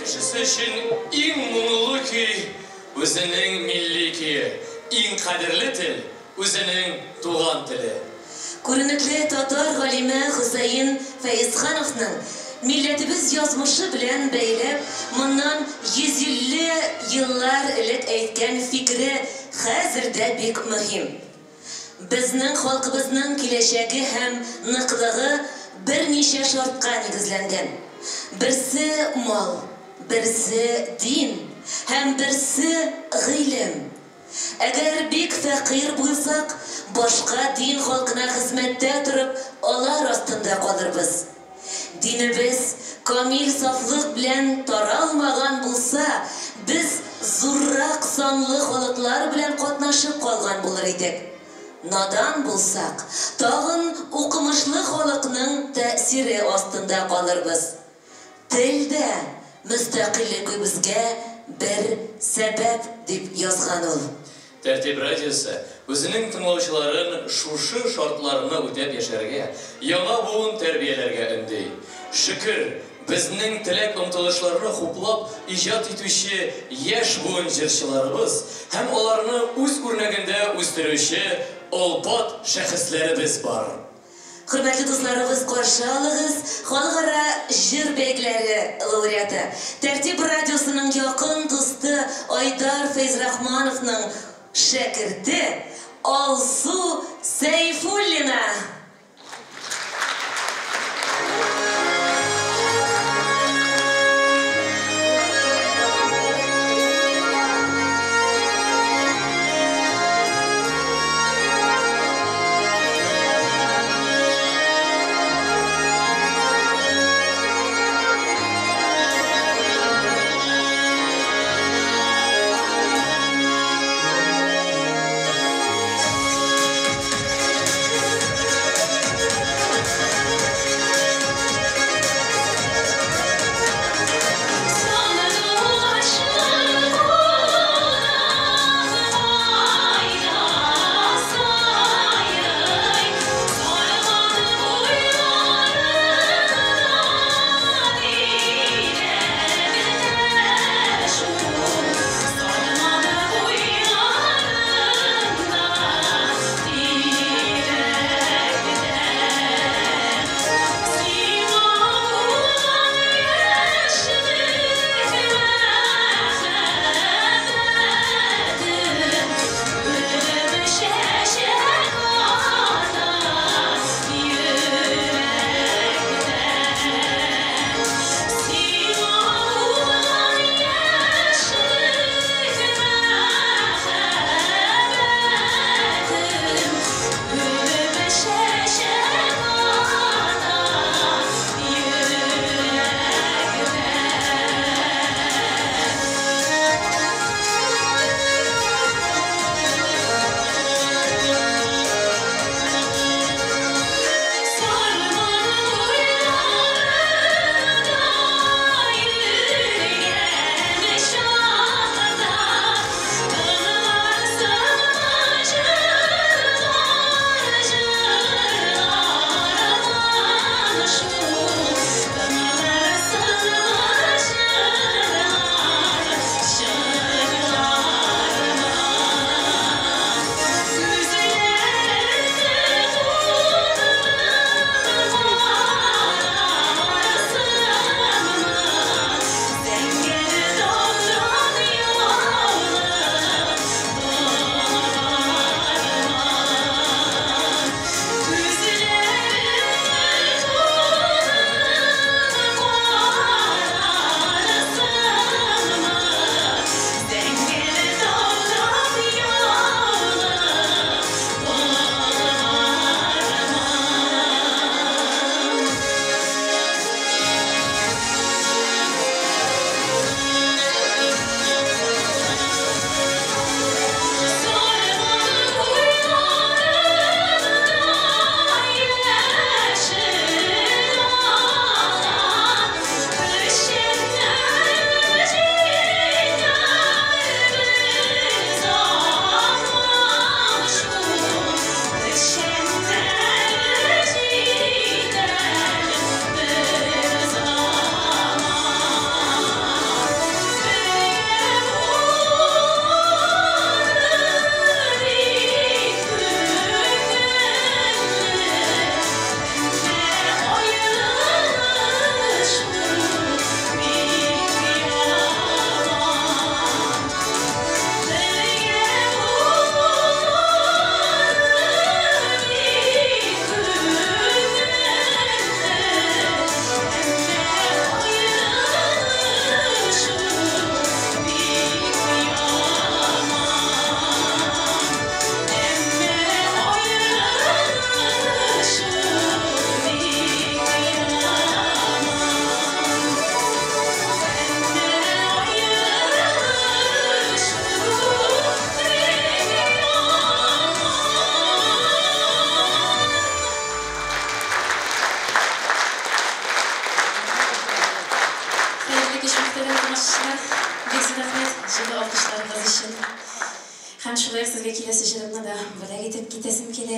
кешесе өчен иң моңлы көй үзенең милли көе, иң кадерле тел үзенең туган теле. Күренекле татар галиме Хусейн Фәйзхановның милләтебез язмышы белән бәйләп, моннан 150 еллар элек әйткән фикре хәзер дә бик мөһим. Безнең халкыбызның киләчәге һәм ныклыгы берничә шартка нигезләнгән. Берсе мал, берсе дин һәм берсе гыйлем. Әгәр бик фәкыйр булсак, башка дин халкына хезмәттә торып, алар астында калырбыз. Динебез камил сафлык белән таралмаган булса, без зуррак санлы халыклар белән катнашып калган булыр идек. Надан булсак, тагын укымышлы халыкның тәэсире астында калырбыз. Тел дә мөстәкыйльлеге безгә бер сәбәп дип язган ул. Тәртип радиосы үзенең тыңлаучыларын шушы шартларны үтәп яшәргә, яңа буын тәрбияләргә өндәй. Шөкер, безнең теләк омтылышларны хуплап иҗат итүче яшь буын җырчыларыбыз һәм аларны үз үрнәгендә үстерүче алпат шәхесләребез бар. Хөрмәтле дусларыбыз, каршы алыгыз халыкара җыр бәйгеләре лауреаты, Тәртип радиосының якын дусты Айдар Фәйзрахмановның шәкерте Алсу Сәйфуллина.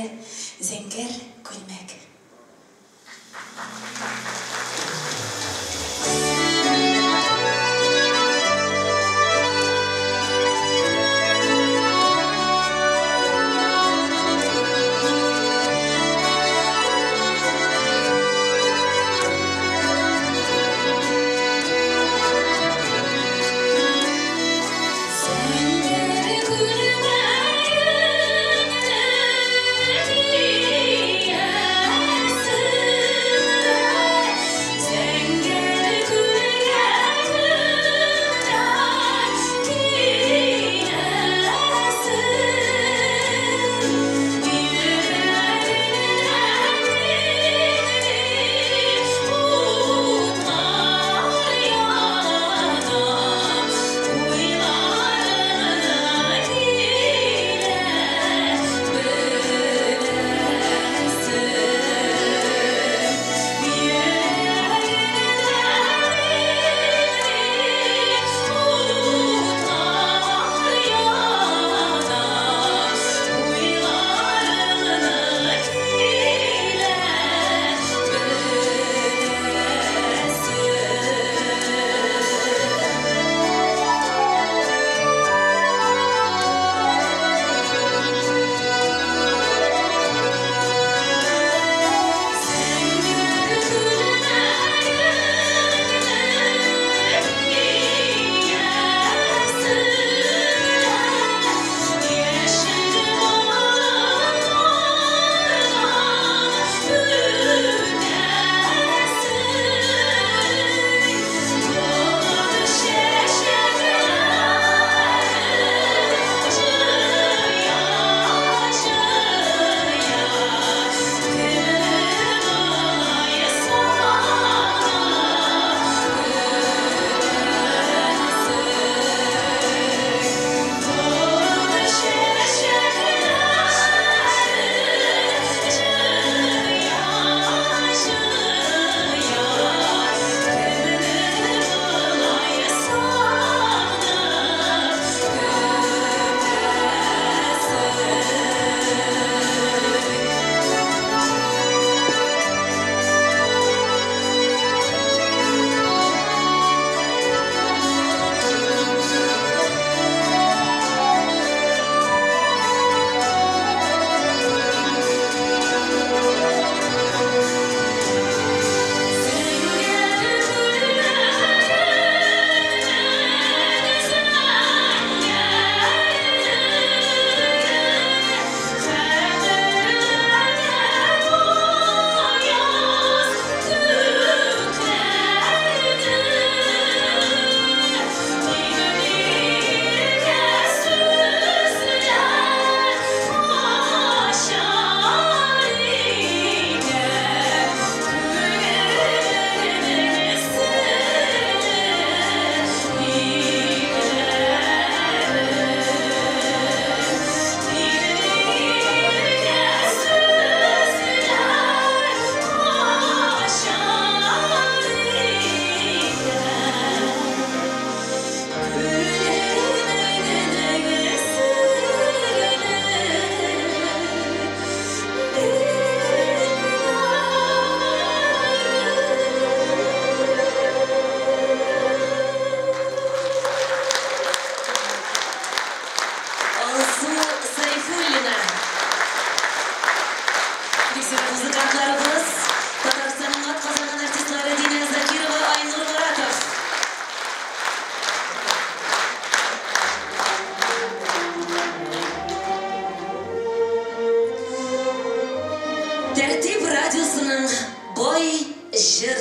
Сезгә зәңгәр күлмәк.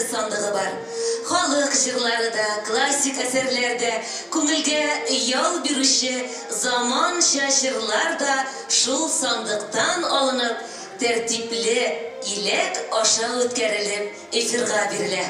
сандығы бар. Халық жырларыда, классик әсерлерде, күңілге ял беруші заманша жырларда шул сандықтан алынып, тәртипле илек аша өткәрелеп, эфирға беріле.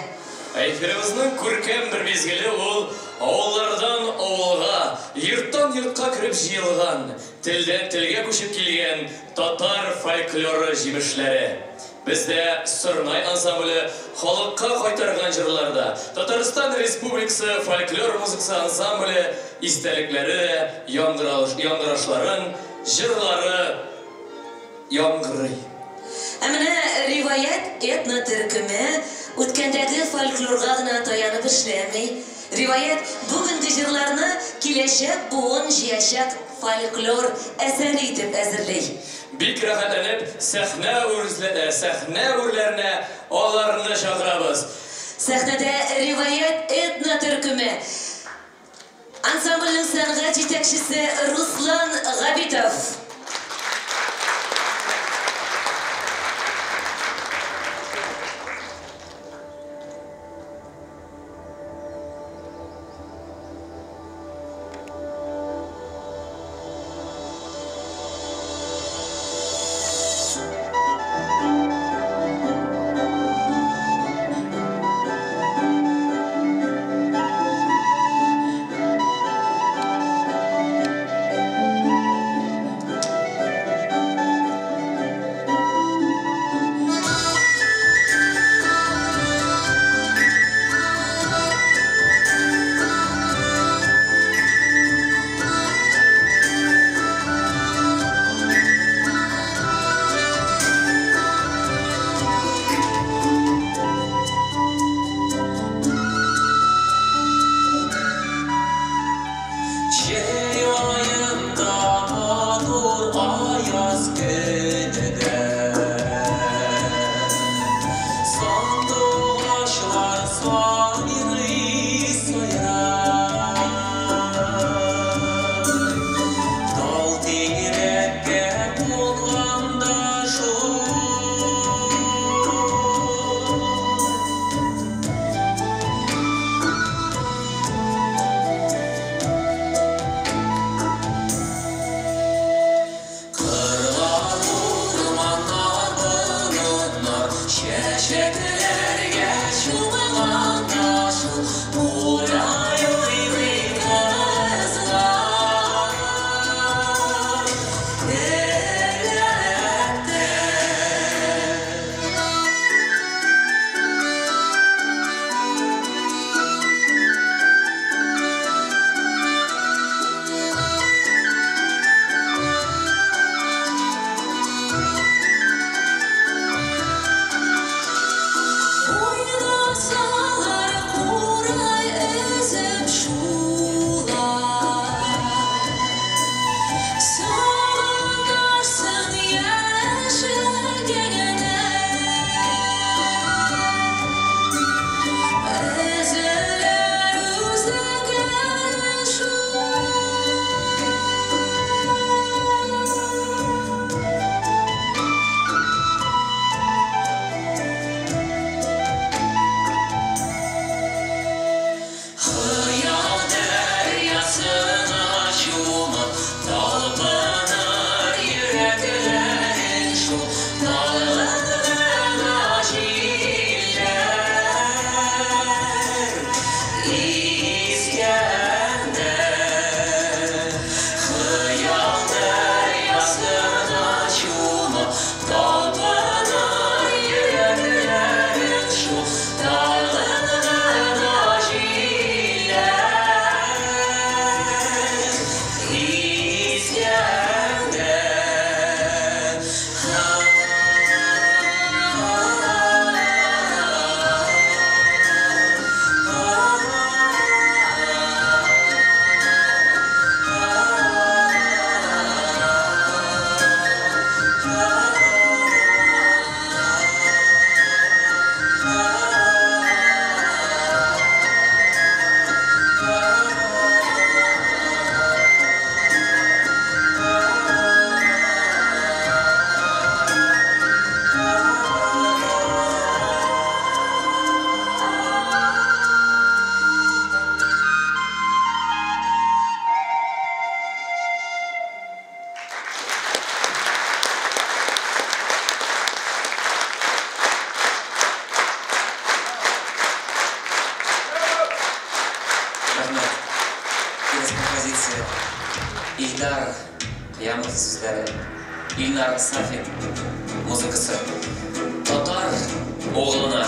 Эфиріміздің көркем бір мезгілі ол ауылдардан ауылға, йұрттан йұртқа кіріп жиылған, тілден тілге көшіп келген татар фольклоры жемішлері. Бізде Сырнай ансамблі халыққа қайтарған жырларда, Татарстан Республикасы фольклор музыкасы ансамблі истәліклері, яңғырашларын, жырлары яңгырый. Әміне риваят этно түркімі өткендегі фольклорға ғына таянып эшләмей. Риваят бүгінгі жырларны киләчәк буын җыячак фольклор әсәре итеп әзерлей. Бик рәхәтләнеп сәхнә үрләренә аларны чакырабыз. Сәхнәдә риваят этно түркіме. Ансамбльнең сәнгать җитәкчесе Руслан Габитов. İldar Kıyamet Süsleri, İlnar Safin muzikası, Tatar oğluna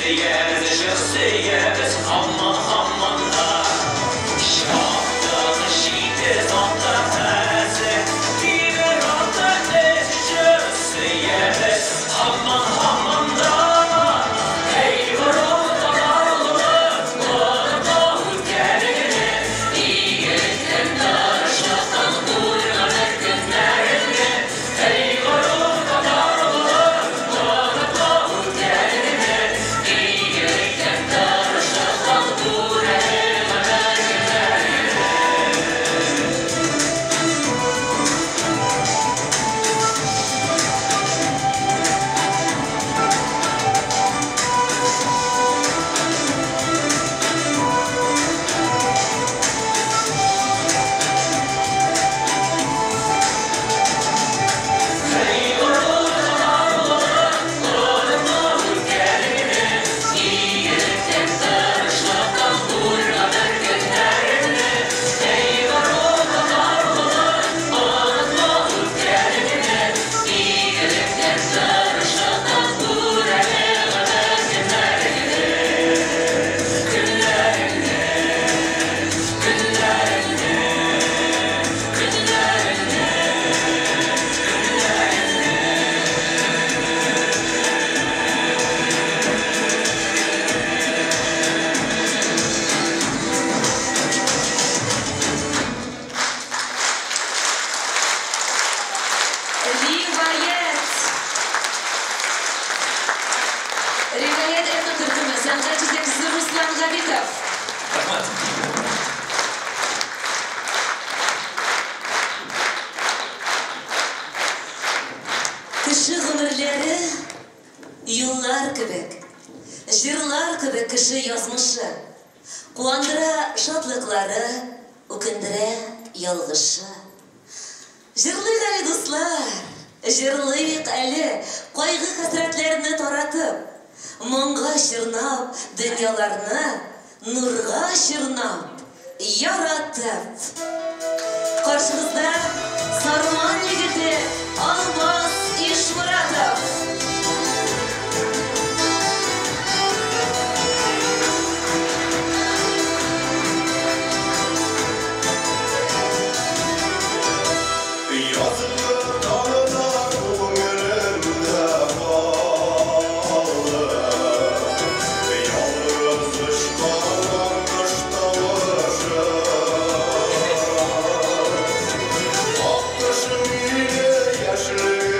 Söyleyemez aman aman da şaftı şiite zonda terse diğer anda tezce söyleyemez aman aman da hey vurun kadarlı vurdu kendine iyi darıştan uğruna günlerine hey vurun kadarlı vurdu kendine iyi darıştan uğruna Риваят этнотürkümü sanatçı tekstisi Ruslan Gabitov. Rahmat. Кіші ғұмірлері юллар кебек, жырлар кебек кіші язмышы. Қуандыра шатлыклары, өкіндіре ялғышы. Жырлык әлі дуслар, жырлык әлі қайғы хасретлеріні таратып, мұңға шырнап, дүнияларны нұрға шырнап, яратып. Қаршығызда Сарман егіті Алмаз Ишмұратов. Yaşlı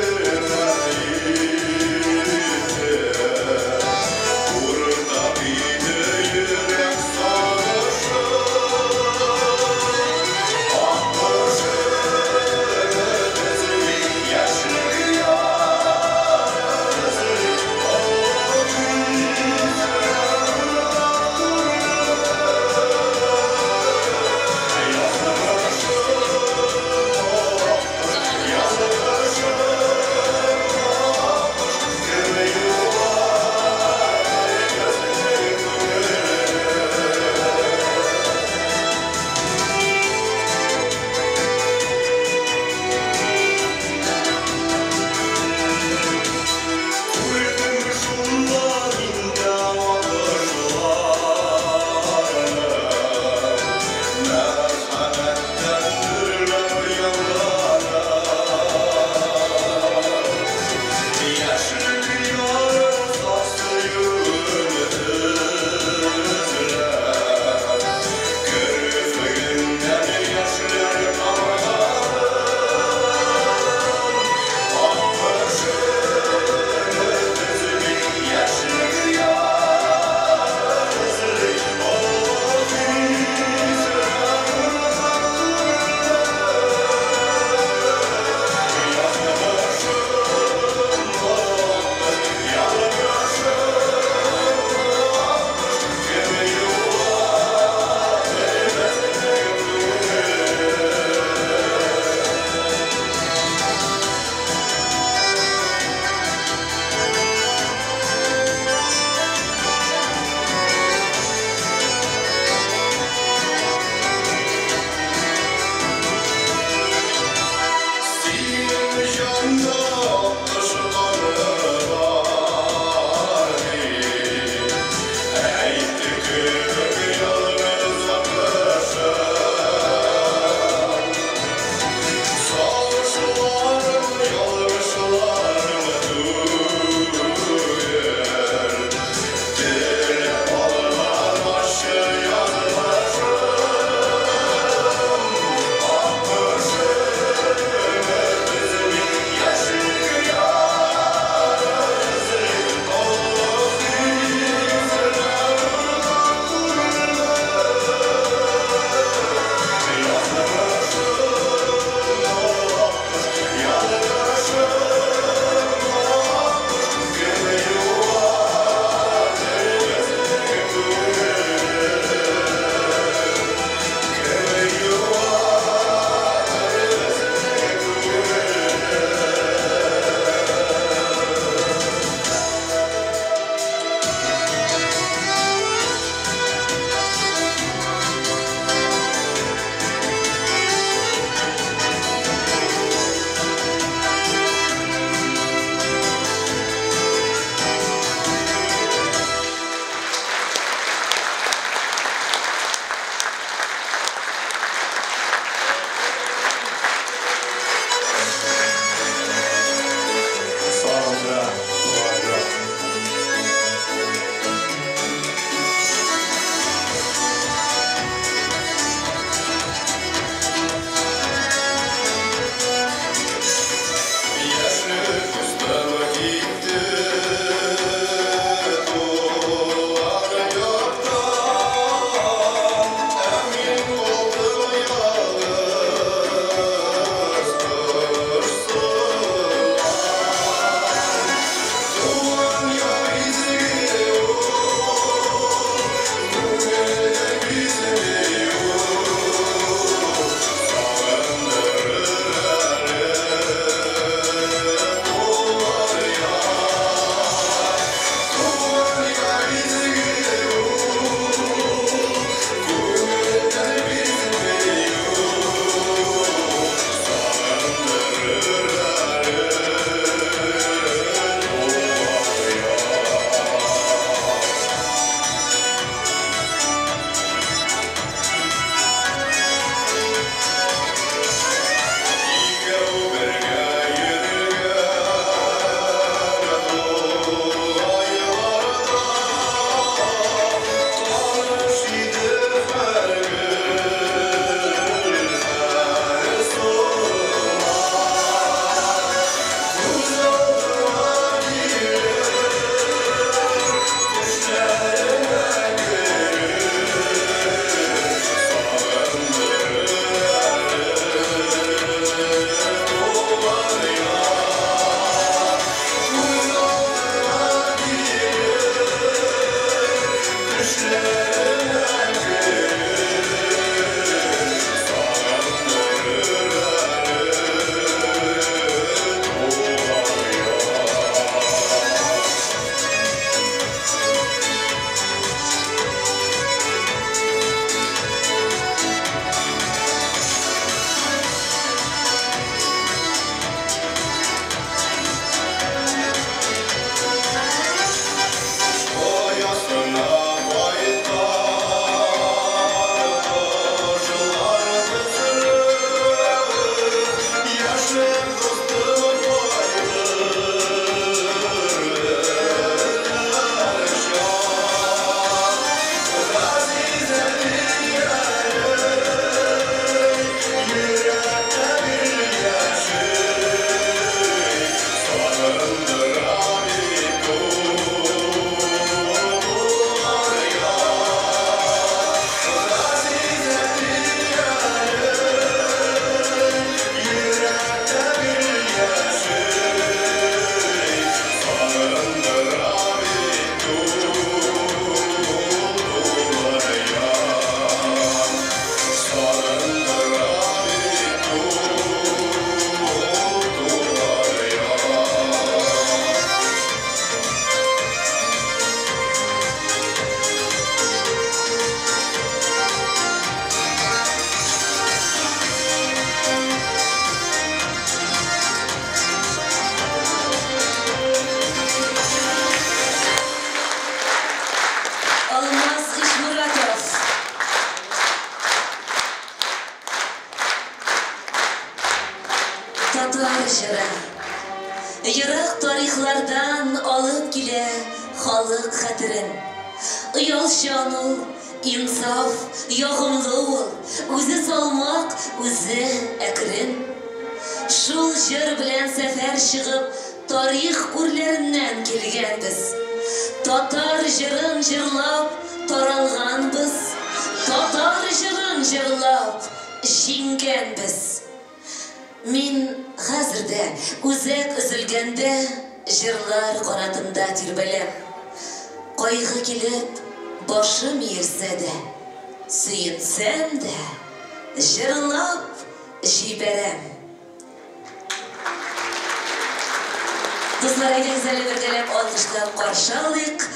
Yırak tarihlardan alıp gile halık hatirin. Uyalşan ol, insaf, yağımlı ol, uzi salmak, uzi ekrin. Şul jır bilen sefer çıgıp, tarih urlerinden kelgen biz. Tatar jırın jırlap, taralgan biz. Tatar jırın jırlap, jingen biz. Min hazırda uzak üzülgende jırlar qanatımda tirbelem. Qayğı kelip başım yerse de, süyinsem de jırlap jiberem. Dostlar, elinizle birgelep alkışlap qarşı alayık.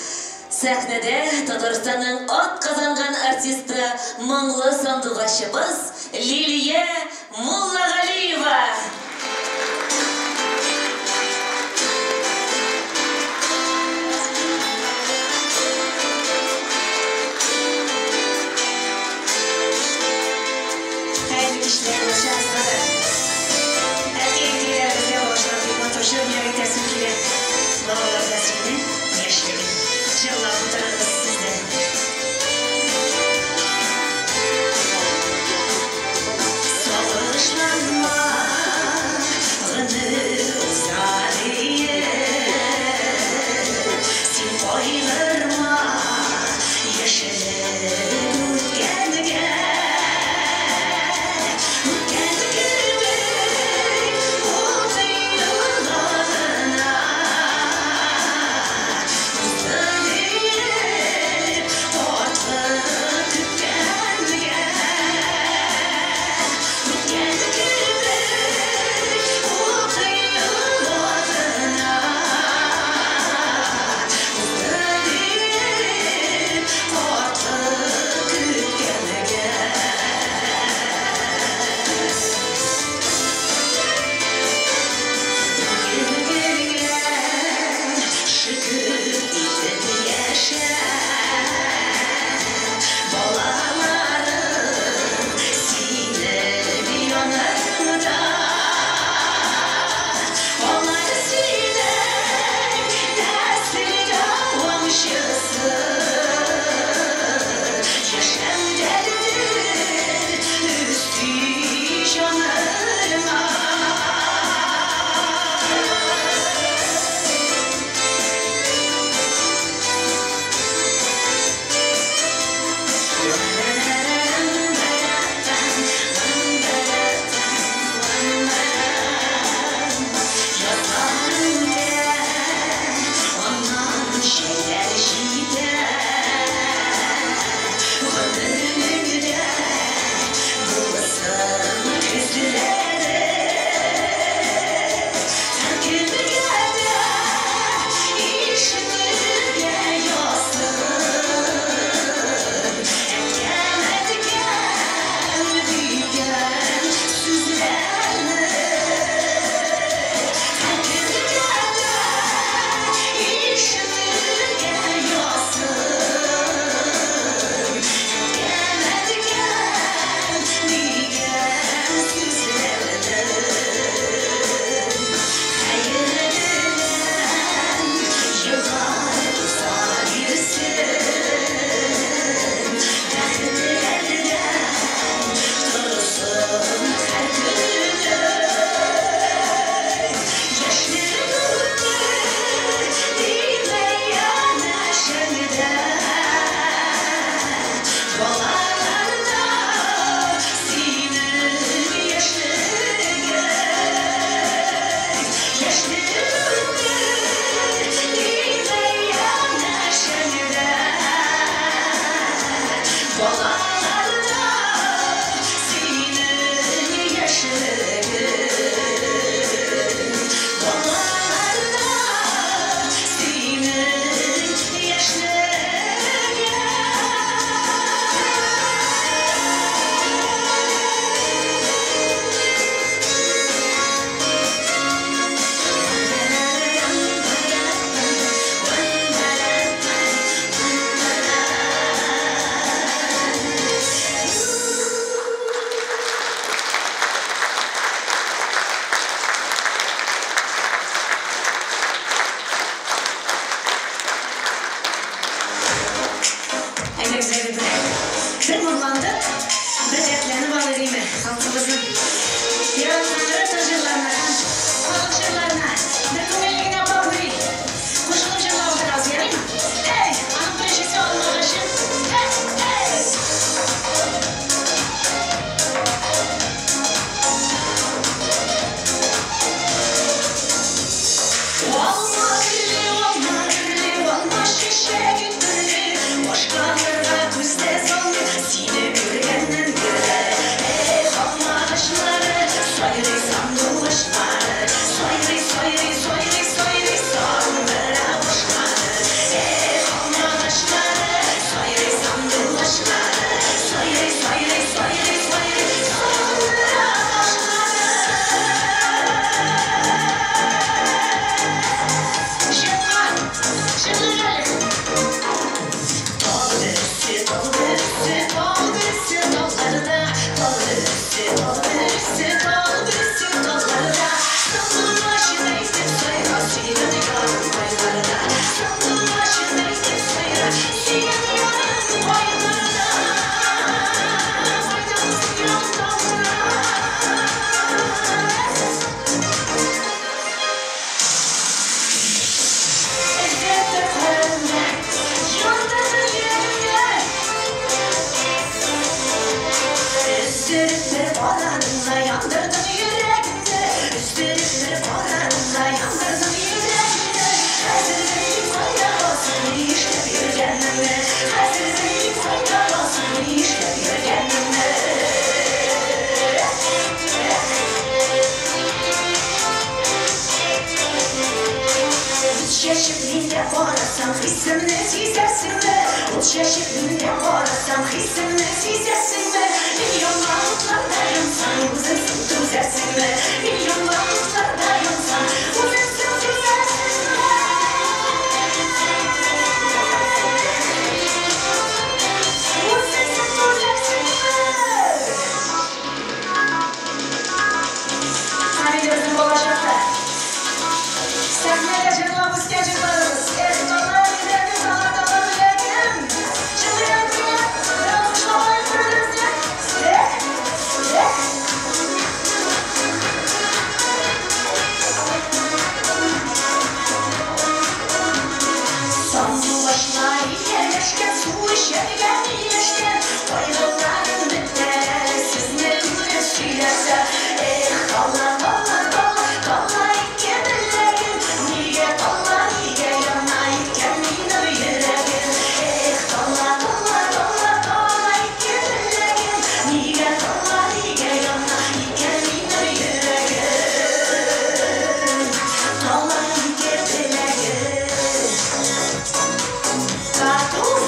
Sahnede Tataristan'ın at kazangan artisti Manglı sandıqaşımız Liliye Mullagaliyeva. Hayırlı işler, şahsları. Erkeklerimize başladık, motorcu yönetesim ki babalar nesrini yaşayın. İnşallah bu tarafı sizde. Savaşlanma çeşiklimde korasan hissimle çizersin mi? Ot çeşiklimde korasan hissimle çizersin mi? Milyon varlıklarda yansan uzansın düzersin mi? Milyon varlıklarda yansan uzansın düzersin mi? Hani gözüm dolaşakta. Sahneye cırlamış geciklerimiz. Erdoğan'a giderdim, sana dalabiledim. Çılgın dünya, yanlışlamayı kırdırdım. Sandu başına yerleşken, su işerken iyileşken, bayılırlar ümmetler, siz ne güneşilerse. Kalla kalla kalla kalla ikemelerin, niye kalla niye yanayken inan yüreğin. Kalla kalla kalla kalla ikemelerin, niye kalla niye yanayken inan yüreğin. Kalla ikemelerin. Cartoon.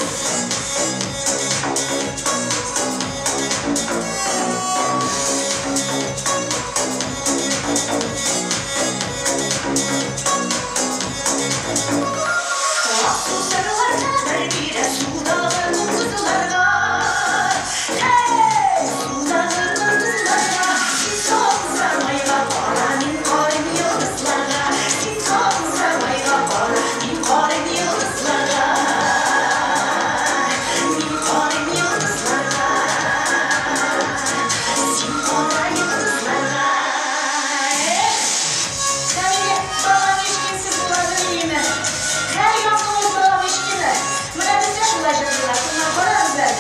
Sarılarda bir sudalarının kızılarına. Sudalarının kızılarına. Sinton sarmayla paranin korin yıldızlarına. Sinton sarmayla paranin korin yıldızlarına. Min korin yıldızlarına. Sinton'a yıldızlarına. Sevgili babam işkinsiz buladın iyi mi? Her yokluğumuz babam işkini. Buna biz de ulaşırdılar. Bundan korarız ben.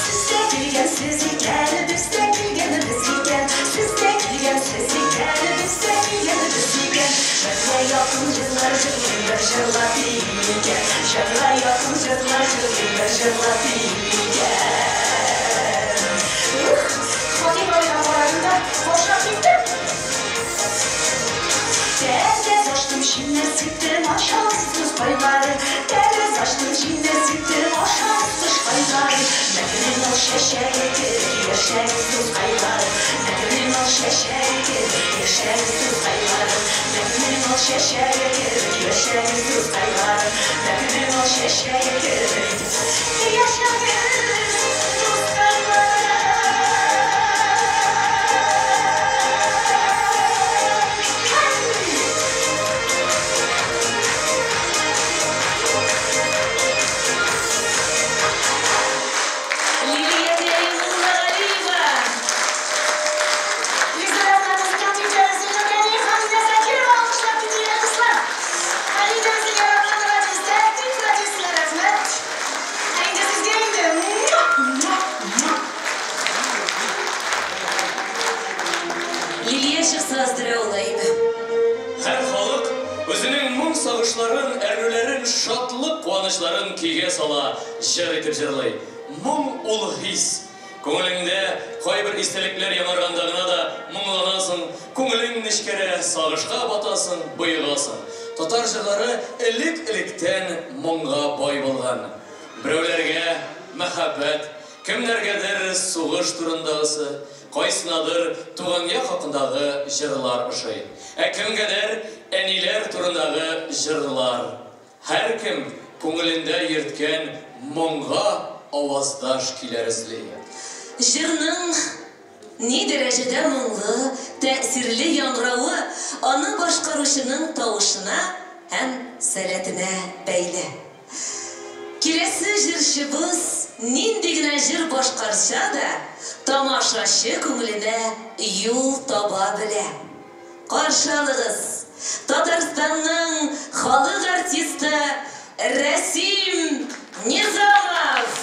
Sizde bilgen sizi gel, bizde bilgen bizi gel. Sizde bilgen sizi gel, bizde bilgen bizi gel. Şarla yakın cırlar cırlar şarla bilgen. Şarla yakın cırlar cırlar şarla bilgen. Fatih oyuna korarında boşnak gittim. Derdez açtım şimdi siktim aşağısız payları. Derdez açtım şimdi siktim aşağısız payları. Nekrin o şeşeğidir yaşaysız payları. Nekrin o şeşeğidir yaşaysız payları. Nekrin o şeşeğidir yaşaysız payları. Nekrin o şeşeğidir yaşaysız payları. Лилия Галиева. Лизаратlarınızı katlayacağınızı görelim. Hamide Zakirova almışlar bütün kızlar. Halidemizin yaratmaları bizde. Tekrar sizler rahmet. Aynı siz gelin. Liliya Şıksazdıra olayım. Her halk özünün mung sağışların, ərnülərin, şatlıq, qуанышларын kiyge sala, jır etip jırlay. Mung ul his. Көңіліңде қай бір истеліктер ямарғандағына да мұңланасың, көңілің нешкере сағышқа батасың, бұйығасың. Татар жырлары ілік-іліктен мұңға бай болған. Біреулерге мәхәббәт, кімдергедір суғыш турындағысы, қайсынадыр туғанға хақындағы жырлар ұшай. Кімгедір әнилер турындағы жырлар. Hər kim көңілінде ерткен мұңға аваздаш килер ізлей. Жырның не дәрәжәдә мұңлы, тәсирле яңрауы аны башкаручының тавышына һәм сәләтенә бәйле. Киләсе җырчыбыз нинди генә җыр башкарса да, тамашачы күңеленә юл таба белә. Каршы алыгыз, Татарстанның халык артисты Рәсим Низамов.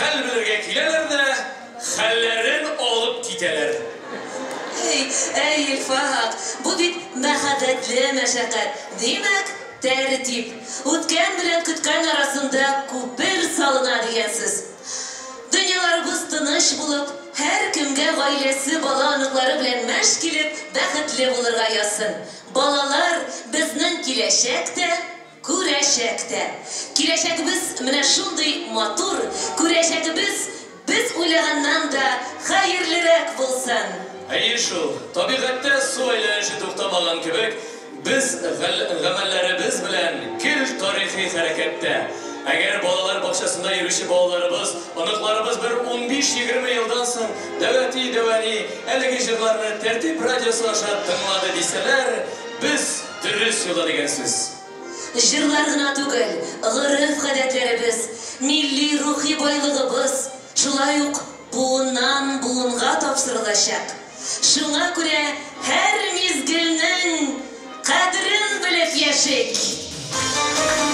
хәл белергә киләләр дә, хәлләрен алып китәләр. Эй, Илфат, бу бит мәхәббәтле мәшәкать. Димәк, тәртип. Үткән белән көткән арасында күпер салына дигәнсез. Дөньяларыбыз тыныч булып, һәр кемгә гаиләсе, бала аныклары белән мәш килеп, бәхетле булырга язсын. Балалар безнең киләчәк тә, күрәчәк тә. Киләчәкебез менә шундый матур, күрәчәкебез без уйлаганнан да хәерлерәк булсын. Әйе шул, табигатьтә су әйләнеше туктамаган кебек, без гамәлләребез белән кил тарихи хәрәкәттә. Әгәр балалар бакчасында йөрүче балаларыбыз, аныкларыбыз бер 15-20 елдан соң дәвәти, әлеге җырларны тәртип радиосы аша тыңлады дисәләр, без дөрес юлда дигән сүз. Җырлар гына түгел, гырыф-гадәтләребез, милли рухи байлыгыбыз шулай ук буыннан буынга тапшырылачак. Шуңа күрә һәр мизгелнең кадерен белеп яшик.